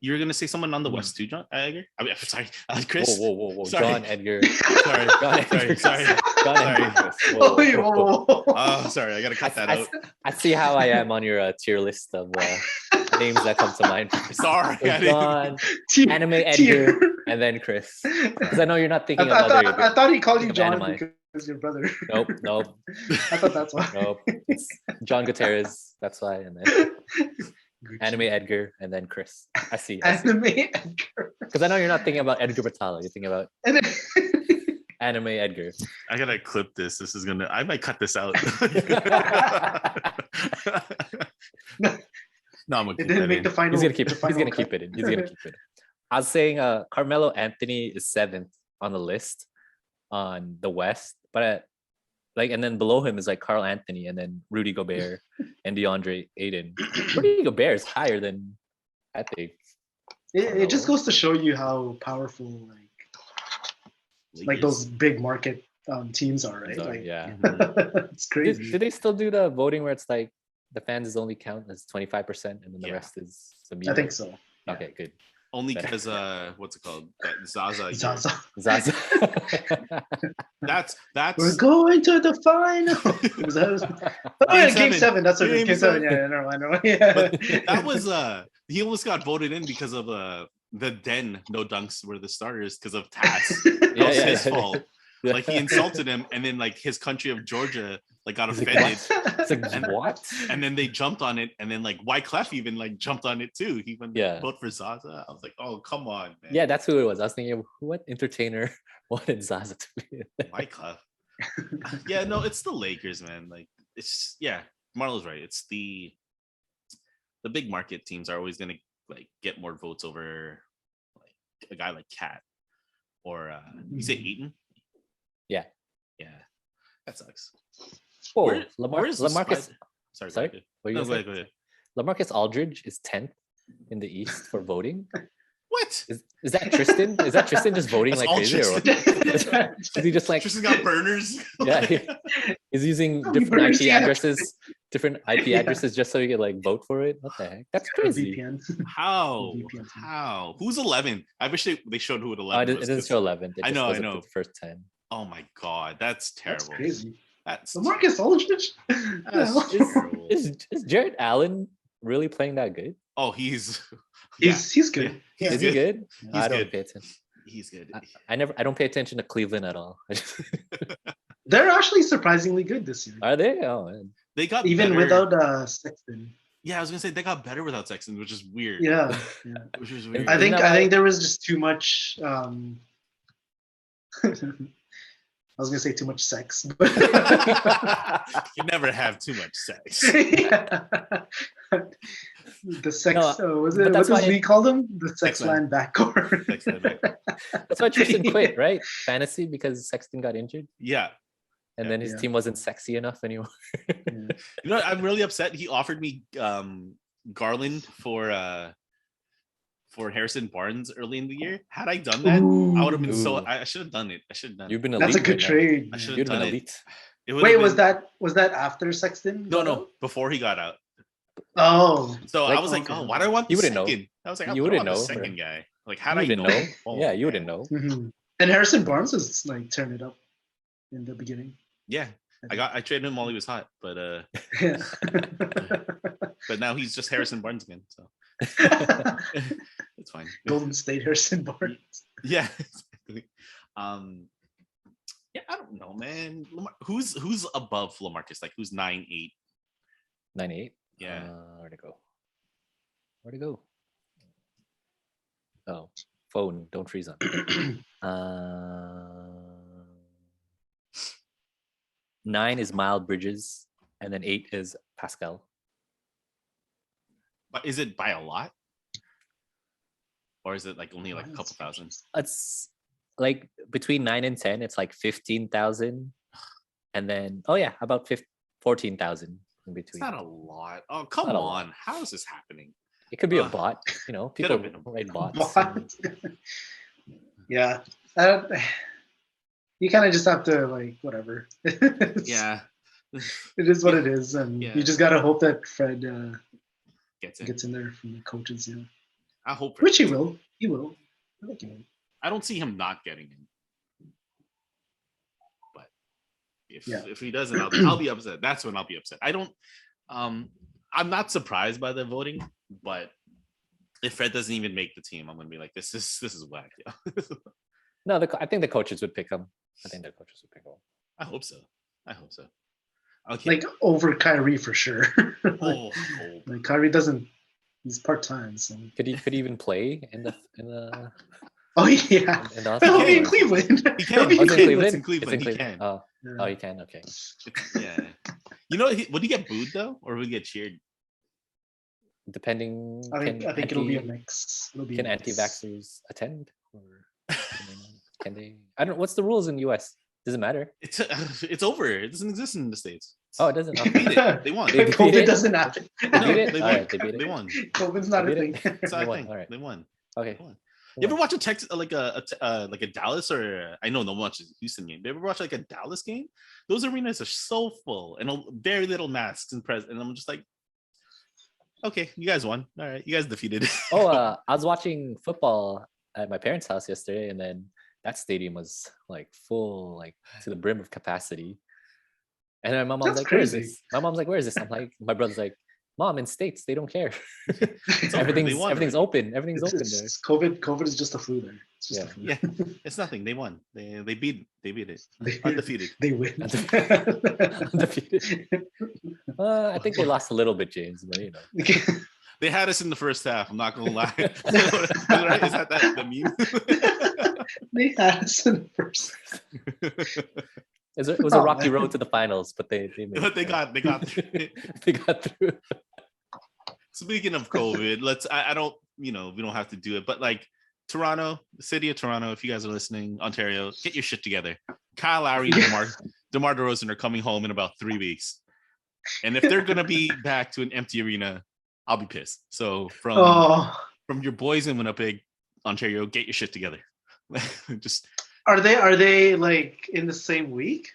You were gonna say someone on the West too, John Edgar? I mean, sorry, Chris. Whoa. Sorry. John Edgar. Sorry. John Edgar. Whoa. Oh, sorry. I gotta cut that out. I see how I am on your tier list of names that come to mind. Sorry, John, Anime Edgar, and then Chris. Because I know you're not thinking of other. I thought he called you John anime. because your brother. Nope. I thought that's why. Nope. It's John Gutierrez. That's why, and then. Anime Edgar and then Chris. I see. Anime Edgar. Because I know you're not thinking about Edgar Batala. You're thinking about Anime Edgar. I gotta clip this. This is gonna. I might cut this out. No, I'm gonna it didn't make the final. He's gonna keep it. He's gonna keep it in. He's gonna keep it. I was saying Carmelo Anthony is 7th on the list on the West, but and then below him is like Carl Anthony and then Rudy Gobert and DeAndre Ayton. Rudy Gobert is higher than I think. It just goes to show you how powerful like those big market teams are, right? Like, yeah. It's crazy. Do they still do the voting where it's like the fans only count as 25% and then the rest is the media? I think so. Okay, good. Only because what's it called? Zaza. That's we're going to the final. Game 7. That's what it is. Game 7. Yeah, I know. Yeah. But that was he almost got voted in because of the Den no dunks were the starters because of Taz. Yeah, That was yeah, his yeah. fault. Yeah. Like he insulted him, and then like his country of Georgia like got He's like, offended. It's like, And- what? And then they jumped on it, and then like Wyclef even like jumped on it too. He even Yeah. vote for Zaza. I was like, oh come on, man. Yeah, that's who it was. I was thinking, what entertainer wanted Zaza to be? Wyclef. Yeah, no, it's the Lakers, man. Like it's Marlo's right. It's the big market teams are always gonna like get more votes over like a guy like Cat or you say Eaton. Yeah. That sucks. Oh, Where's the Lamarcus. Sorry, Sorry? go ahead. What were you No, gonna go say? ahead, go ahead. Lamarcus Aldridge is 10th in the East for voting. What? Is that Tristan? Is that Tristan just voting That's like all crazy or what? Tristan. Is he just like Tristan got burners. yeah? He's using Oh, different burners, IP yeah. addresses, Yeah. just so he could like vote for it. What the heck? That's crazy. VPN. How? VPN. How? Who's 11? I wish they showed who at Oh, 11 it was, doesn't 'cause- show 11. It I just know, goes I up know. to the first 10. Oh my god, that's terrible. That's crazy. That's Lamarcus Aldridge. That's Is, terrible. is Jared Allen really playing that good? Oh, he's He's good. He's Is he good? I don't good. pay attention. He's good. I don't pay attention to Cleveland at all. They're actually surprisingly good this year, Are they? Oh man. They got even better. without Sexton. Yeah, I was gonna say they got better without Sexton, which is weird. Yeah, Which is weird. I Isn't think that why- there was just too much. I was gonna say too much sex, but You never have too much sex. yeah. The sex. No, Was but it? What that's does why Lee call them? The sex Sexland. land backcourt. That's why Tristan quit, right? Fantasy because Sexton got injured, Yeah. and then his Yeah. team wasn't sexy enough anymore. You know what? I'm really upset. He offered me Garland for Harrison Barnes early in the year. Had I done that, I would have been so. Ooh. I should have done it. I should have done You've it. been elite. That's a good right now. trade. I should You've have been done it. elite. It would've Wait, been- was that after Sexton? No, got no, out? before he got out. Oh, So I Like- was like, okay. oh, why do I want the You wouldn't know. second? I was like, I You don't wouldn't want the know, second right? guy. Like, how You do I wouldn't know? know. Oh, Yeah, you man. wouldn't know. mhm. And Harrison Barnes was like turning it up in the beginning. Yeah, I traded him while he was hot, but Yeah. now he's just Harrison Barnes again, so it's fine. Golden State Harrison Barnes. Yeah, exactly. Yeah, I don't know, man. Who's above Lamarcus? Like, who's 9'8"? 9-8. Yeah, Where'd it go? Where'd it go? Oh, phone. Don't freeze on. Uh, 9 is Miles Bridges, and then 8 is Pascal. but is it by a lot, or is it like only like a couple thousand? It's like between 9 and 10, it's like 15,000, and then about 14,000 in It's between. not a lot. Oh, come Not a on! How is this happening? It could be a Ugh. bot. People Could've been a write bots. What? Yeah. You kind of just have to like whatever. Yeah, It is what it is, and Yeah. you just gotta hope that Fred gets it. gets in there from the coaches, yeah. I hope. Which he will. He will. I think he will. I don't see him not getting in. But if he doesn't, I'll be upset. That's when I'll be upset. I don't. I'm not surprised by the voting, but if Fred doesn't even make the team, I'm gonna be like, this is whack. Yeah. No, I think the coaches would pick him. I think the coaches would pick him. I hope so. Okay. Like over Kyrie for sure. oh, Like Kyrie doesn't. He's part time, so. Could he even play in the Oh yeah. in the He'll be in hospital? Cleveland. He He'll can. be Oh, in it's in Cleveland. Cleveland. in Cleveland, It's in he Cleveland. can. Oh, you can. Okay. Yeah. You know, would he get booed though, or would he get cheered? Depending. I think it'll be a mix. It'll be Can a mix. anti-vaxxers attend, or can they? I don't know. What's the rules in U.S.? Does it matter? It's over. It doesn't exist in the States. Oh, it doesn't. They beat it. They won. They beat COVID it? doesn't happen. They beat it? They All won. right, they beat it. They won. COVID's not a They thing. beat it? It's not a They won, thing. all right. They won. Okay. They won. You ever watch a Texas like a Dallas or I know no one watches Houston game. You ever watch like a Dallas game? Those arenas are so full and very little masks and and I'm just like, okay, you guys won. All right, you guys defeated. Oh, I was watching football at my parents' house yesterday, and then that stadium was like full, like to the brim of capacity. And then my mom's That's like, "Where is crazy. this?" My mom's like, "Where is this?" I'm like, my brother's like, Mom, in States, they don't care. It's over. They won Everything's already. open. Everything's open there. It's COVID is just a flu there. It's just Yeah. a flu. Yeah, it's nothing. They won. They beat it. They, Undefeated. they win. Undefeated. I think they lost a little bit, James, but you know. They had us in the first half. I'm not gonna lie. Right? Is that the meme? They had us in the first. It was a rocky road to the finals, but they made But they got through. they got through. Speaking of COVID, I don't, we don't have to do it, but like Toronto, the city of Toronto, if you guys are listening, Ontario, get your shit together. Kyle Lowry and DeMar DeRozan are coming home in about 3 weeks. And if they're gonna be back to an empty arena, I'll be pissed. So from your boys in Winnipeg, Ontario, get your shit together. Just Are they like in the same week?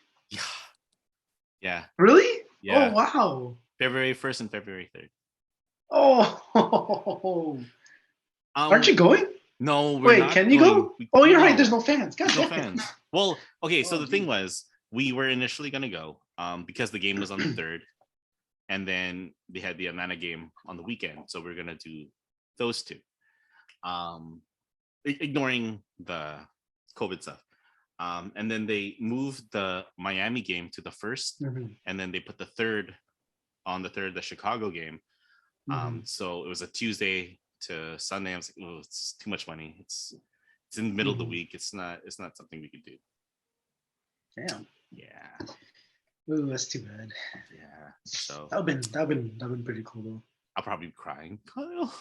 yeah. Really? Yeah. Oh wow. February 1st and February 3rd. Oh. Aren't you going? No, we're Wait, not can you going. go? You're right. There's no fans. God There's no damn it. fans. Well, okay. So Oh, the thing was, we were initially gonna go, because the game was on the 3rd, and then they had the Atlanta game on the weekend, so we're gonna do those two, ignoring the COVID stuff. And then they moved the Miami game to the 1st, and then they put the 3rd on the 3rd, the Chicago game. So it was a Tuesday to Sunday. I was like, oh, it's too much money. It's in the middle of the week. It's not something we could do. Damn. Yeah. Ooh, that's too bad. Yeah. So That'd been pretty cool though. I'll probably be crying. Kyle,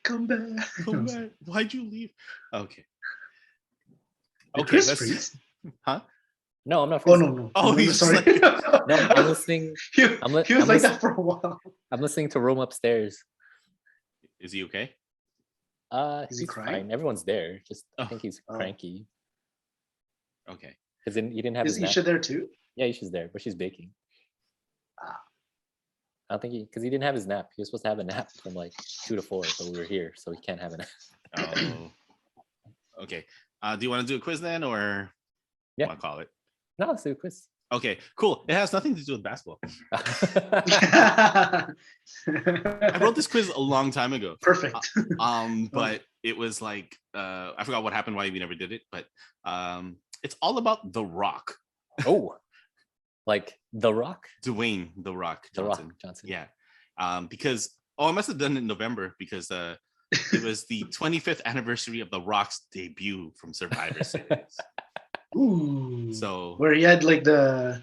Come back. come back. Why'd you leave? Okay. Did Okay. Chris Let's freeze? Huh? No, I'm not. Oh freezing. no. Oh, No, he's sorry. No, I'm listening. he I'm was I'm like that for a while. I'm listening to Roam Upstairs. Is he okay? Is he He's crying? fine. Everyone's there. Just I Oh. think he's Oh. cranky Okay. because he didn't have Is his nap. Isha there too? Yeah, she's there, but she's baking. Ah. I don't think because he didn't have his nap. He was supposed to have a nap from like 2 to 4, but we were here, so he can't have a nap. Oh. Okay. Do you want to do a quiz then, or Yeah. want to call it? No, let's do a quiz. Okay. Cool. It has nothing to do with basketball. I I wrote this quiz a long time ago. Perfect. But it was like I forgot what happened, why we never did it, but it's all about The Rock. Oh, like The Rock? Dwayne The Rock The Johnson. Rock Johnson. Yeah. Because I must have done it in November because it was the 25th anniversary of The Rock's debut from Survivor Series. Ooh. So where he had like the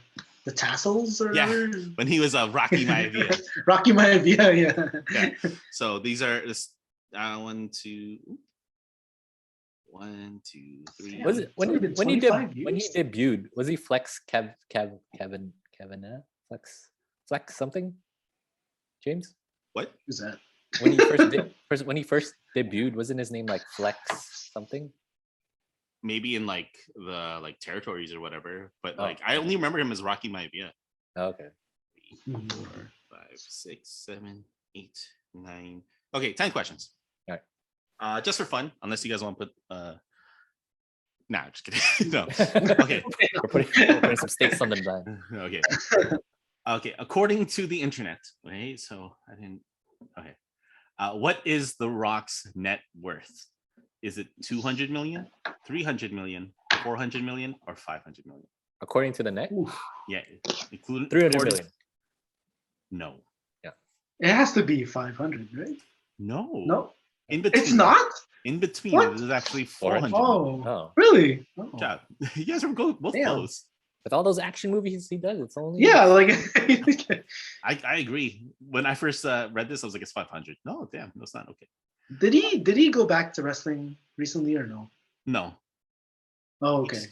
tassels or Yeah. whatever? when he was Rocky Maivia. Rocky Maivia, yeah. Yeah. So these are this 1, 2, 3. Was it It's only been when he 25 when he years. debuted? Was he Flex Kevin Flex something? James, What? Who's that? when he first debuted, wasn't his name like Flex something? Maybe in like the territories or whatever, but Oh. I only remember him as Rocky Maivia. Oh, okay. 3, 4, 5, 6, 7, 8, 9. Okay, 10 questions. All right. Just for fun, unless you guys want to put nah, just kidding. No. Okay. We're putting some stakes on the line. Okay. Okay. According to the internet, right? So I didn't. Okay. What is The Rock's net worth? Is it 200 million, 300 million, 400 million, or 500 million? According to the net, Yeah, including 300 million. No. It has to be 500, right? No. No, In between. it's not. In between. What? It is actually 400. 400. Oh, Oh, really? Oh. Good job. You guys are both Damn. close. with all those action movies he does, it's only Yeah, like I agree. When I first read this, I was like, it's 500. No, damn, that's not okay. did he go back to wrestling recently or no? No. Oh, okay.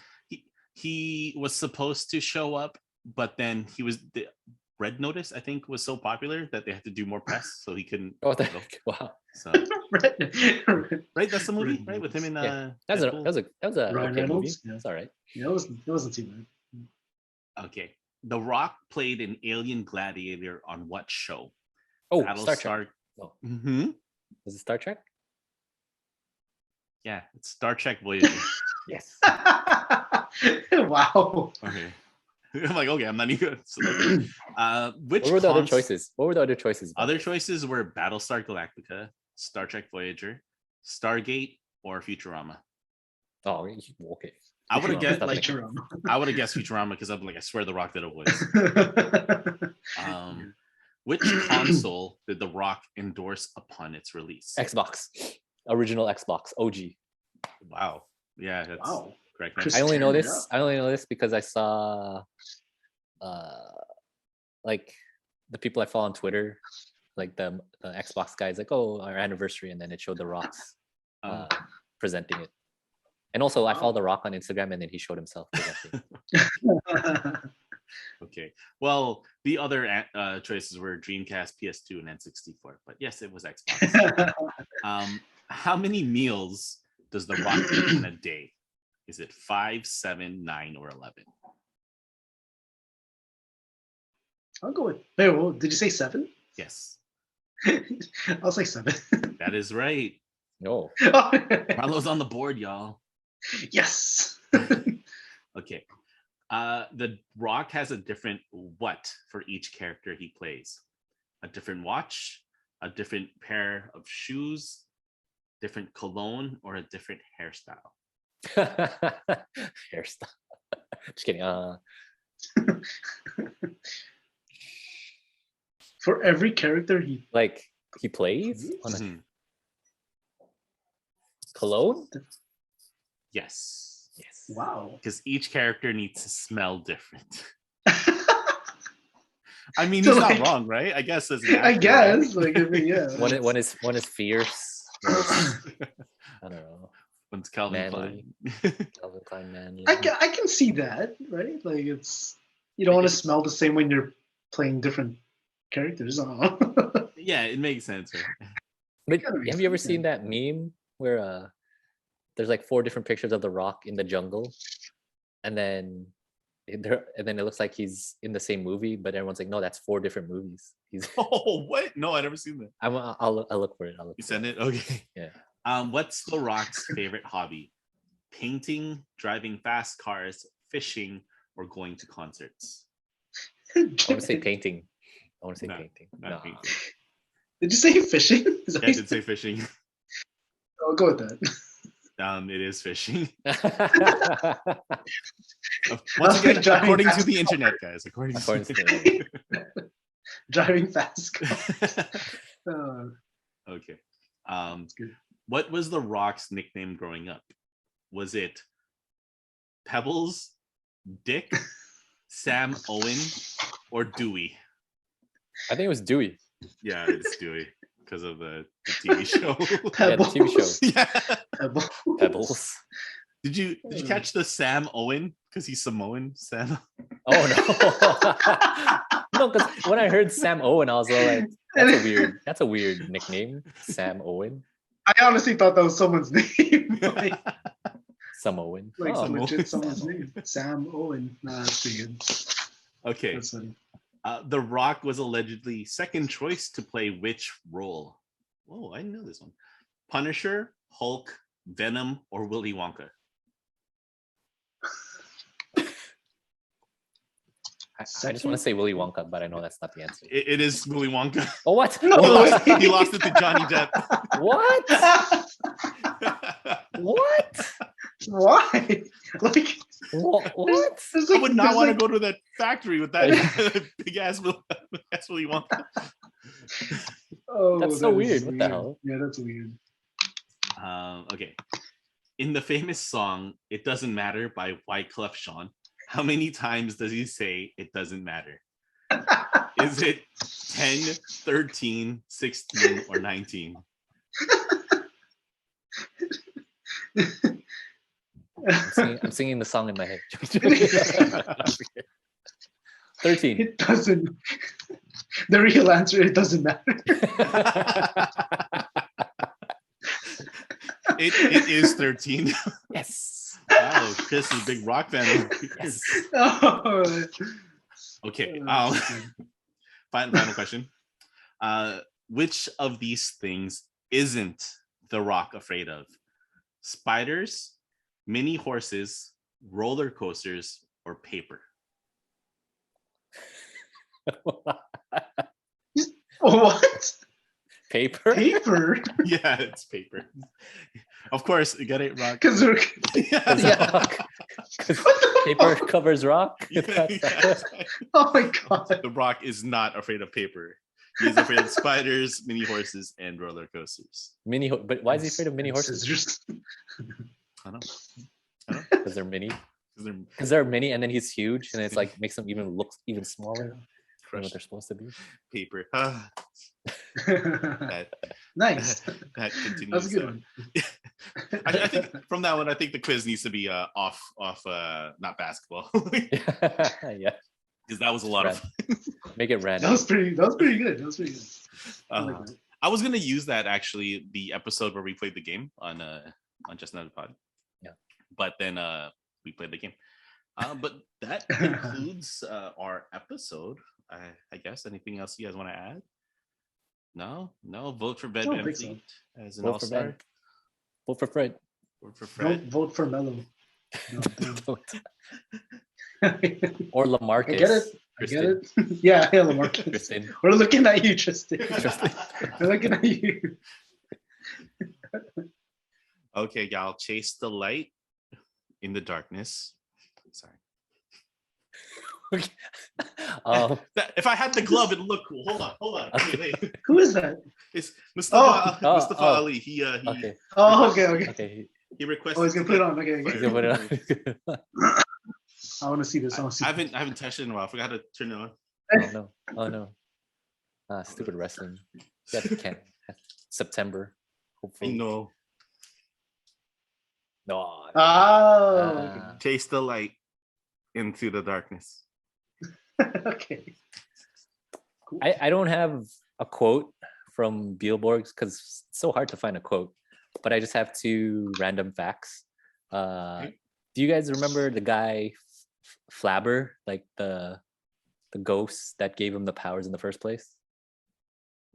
He was supposed to show up, but then the Red Notice, I think, was so popular that they had to do more press, so he couldn't. Oh, go. wow. So, Right. right, that's the movie, Red right, with him in Yeah. That was a Ryan okay movie. Reynolds, yeah. It's all right. Yeah, it wasn't too bad. Okay. The Rock played an alien gladiator on what show? Oh, Star Trek. Oh, Mm-hmm. is it Star Trek? Yeah, it's Star Trek Voyager. Yes. Wow. Okay. I'm like, okay, I'm not even. So, which What were the other cons- choices? What were the other choices? by the Other way? choices were Battlestar Galactica, Star Trek Voyager, Stargate, or Futurama. Oh, okay. I would have Futurama, guessed stop like thinking. Futurama. I would have guessed Futurama because I'm like, I swear The Rock did a voice. Which console did The Rock endorse upon its release? Xbox, original Xbox, OG. Wow. Yeah, that's Wow. correct. Chris- I only know tearing it this. up. I only know this because I saw, like, the people I follow on Twitter, like the Xbox guys, like, oh, our anniversary, and then it showed The Rock's presenting it. And also, I follow The Rock on Instagram, and then he showed himself presenting. Okay. Well, the other choices were Dreamcast, PS2, and N64. But yes, it was Xbox. How many meals does The Rock eat in a day? Is it 5, 7, 9, or 11? I'll go with. Wait, well, did you say 7? Yes, I'll say 7. that is right. No. Marlo's on the board, y'all. Yes. Okay. The Rock has a different what for each character he plays. A different watch, a different pair of shoes, different cologne, or a different hairstyle. Hairstyle. Just kidding. For every character he. Like he plays on a Mhm. cologne. Yes, Yes. Wow. because each character needs to smell different. I mean, So, he's like- not wrong, right? I guess as an I actor, guess. Like, I mean, yeah. One is fierce. One is, I don't know. One's Calvin Manly. Klein. Calvin Klein manly. I can see that, right? Like, it's. You don't want to smell the same when you're playing different characters. I don't know. Yeah, it makes sense, right? But gotta be have you ever something. seen that meme where there's like 4 different pictures of the Rock in the jungle, and then it looks like he's in the same movie, but everyone's like, no, that's 4 different movies. He's Oh, what? No, I never seen that. I'll look for it. I'll look You for send it? Okay. Yeah. What's The Rock's favorite hobby? Painting, driving fast cars, fishing, or going to concerts? I want to say painting. I want to say No, painting. not No. painting. Did you say fishing? Is that Yeah, I what you did say fishing. I'll go with that. It is fishing. Once was again, like driving according to fast the internet, guys. According According to to the Driving fast. Okay. good. What was The Rock's nickname growing up? Was it Pebbles, Dick, Sam Owen, or Dewey? I think it was Dewey. Yeah, it's Dewey because of the TV show. Yeah, the TV show. Yeah. Pebbles. Pebbles. Did you catch the Sam Owen? Because he's Samoan. Sam. Oh no. No, because when I heard Sam Owen, I was like, that's a weird nickname. Sam Owen. I honestly thought that was someone's name. like Sam Owen. like Oh, some legit someone's name. Sam Owen. Nah, that's pretty good. Okay. That's funny. The Rock was allegedly second choice to play which role? Oh, I didn't know this one. Punisher, Hulk, Venom, or Willy Wonka? I just want to say Willy Wonka, but I know that's not the answer. It is Willy Wonka. Oh, what? No, He lost it to Johnny Depp. What? What? Why? Like What? there's I like, would not there's want to like- go to that factory with that big ass Willy Wonka. Oh, That's so that is weird. What the hell? Yeah, that's weird. Okay. In the famous song "It Doesn't Matter" by Wyclef Jean, how many times does he say "it doesn't matter"? Is it 10, 13, 16, or 19? I'm singing the song in my head. 13. It doesn't. The real answer, it doesn't matter. It is 13. Yes. Wow, Chris is a big rock fan. Yes. Oh, Okay. that's good. Final question. Which of these things isn't The Rock afraid of? Spiders, mini horses, roller coasters, or paper? What? Paper? Paper? Yeah, it's paper. Of course, you get it, Rock. Because Yeah. What Paper the covers rock. Oh my god. The Rock is not afraid of paper. He's afraid of spiders, mini horses, and roller coasters. But why is he afraid of mini horses? Scissors. I don't know. Because they're mini. 'Cause they're Because they're mini, and then he's huge, and it's like makes them even look even smaller than what crushed they're supposed to be. paper. That, Nice. that continues. That's a good one. I think from that one, I think the quiz needs to be off, not basketball, Yeah, because that was a lot of fun. make it That random. was pretty good. That was pretty good. I like Uh, that. I was gonna use that actually, the episode where we played the game on Just Another Pod. Yeah. But then we played the game. But that concludes our episode. I guess anything else you guys want to add? No. Vote for Fred Don't Van think so. Vleet as an Vote for all-star. Ben. Vote for Fred. Vote for Don't Fred. vote for Melo. No, Or I Lamarcus. get it. I get it. Yeah, Lamarcus. Tristan. We're looking at you, Tristan. Tristan. We're looking at you. Okay, y'all, chase the light in the darkness. Sorry. If I had the glove, it'd look cool. Hold on. Wait. Who is that? It's Mustafa Oh, Mustafa oh. Ali. He Okay. Oh, okay. Okay. he requested. Oh, he's gonna put it on. Okay. He's gonna put it on. I want to see this. I want to see. I haven't touched it in a while. I forgot to turn it on. Oh no. Ah, stupid wrestling. Yeah, can't. September. I Hopefully. know. No. Oh. Chase the light into the darkness. Okay. Cool. I don't have a quote from Beetleborgs because it's so hard to find a quote, but I just have two random facts. Do you guys remember the guy Flabber, like the ghost that gave him the powers in the first place?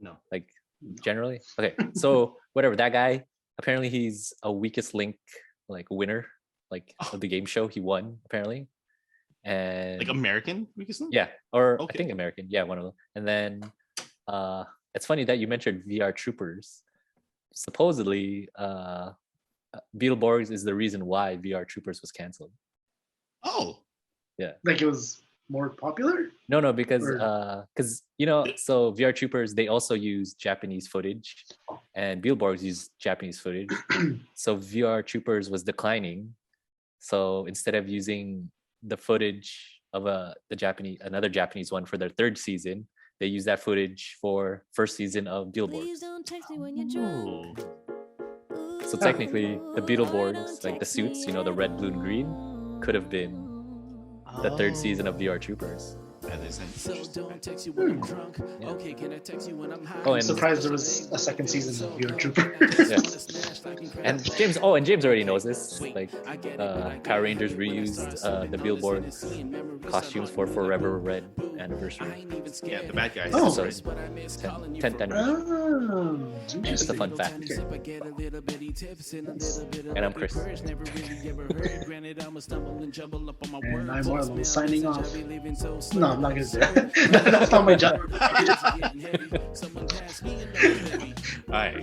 No. Like generally? Okay. So whatever, that guy, apparently he's a weakest link like winner like of the game show. He won apparently. And Like American, we can say? yeah, or Okay. I think American. Yeah, one of them. And then it's funny that you mentioned VR Troopers. Supposedly, Beetleborgs is the reason why VR Troopers was canceled. Oh. Like it was more popular. No, because Or- so VR Troopers, they also use Japanese footage, and Beetleborgs use Japanese footage. So VR Troopers was declining. So instead of using the footage of another Japanese one for their third season, they use that footage for first season of Beetleborgs. So technically, the Beetleborgs, like the suits, the red, blue, and green, could have been the third season of VR Troopers. That is interesting. Oh, I'm and surprised there was a second season of VR Trooper. yeah. And James already knows this. Like Power Rangers reused the Beetleborgs costumes for Forever Red Anniversary. Yeah, the bad guys. Oh. So 10th anniversary. Oh, Just a interesting. fun fact. And I'm Chris. And I'm Marlon signing off. No, I'm not gonna say that. That's not my job. All right.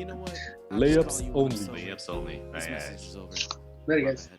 Layups only. Layups only. All right. Later, guys.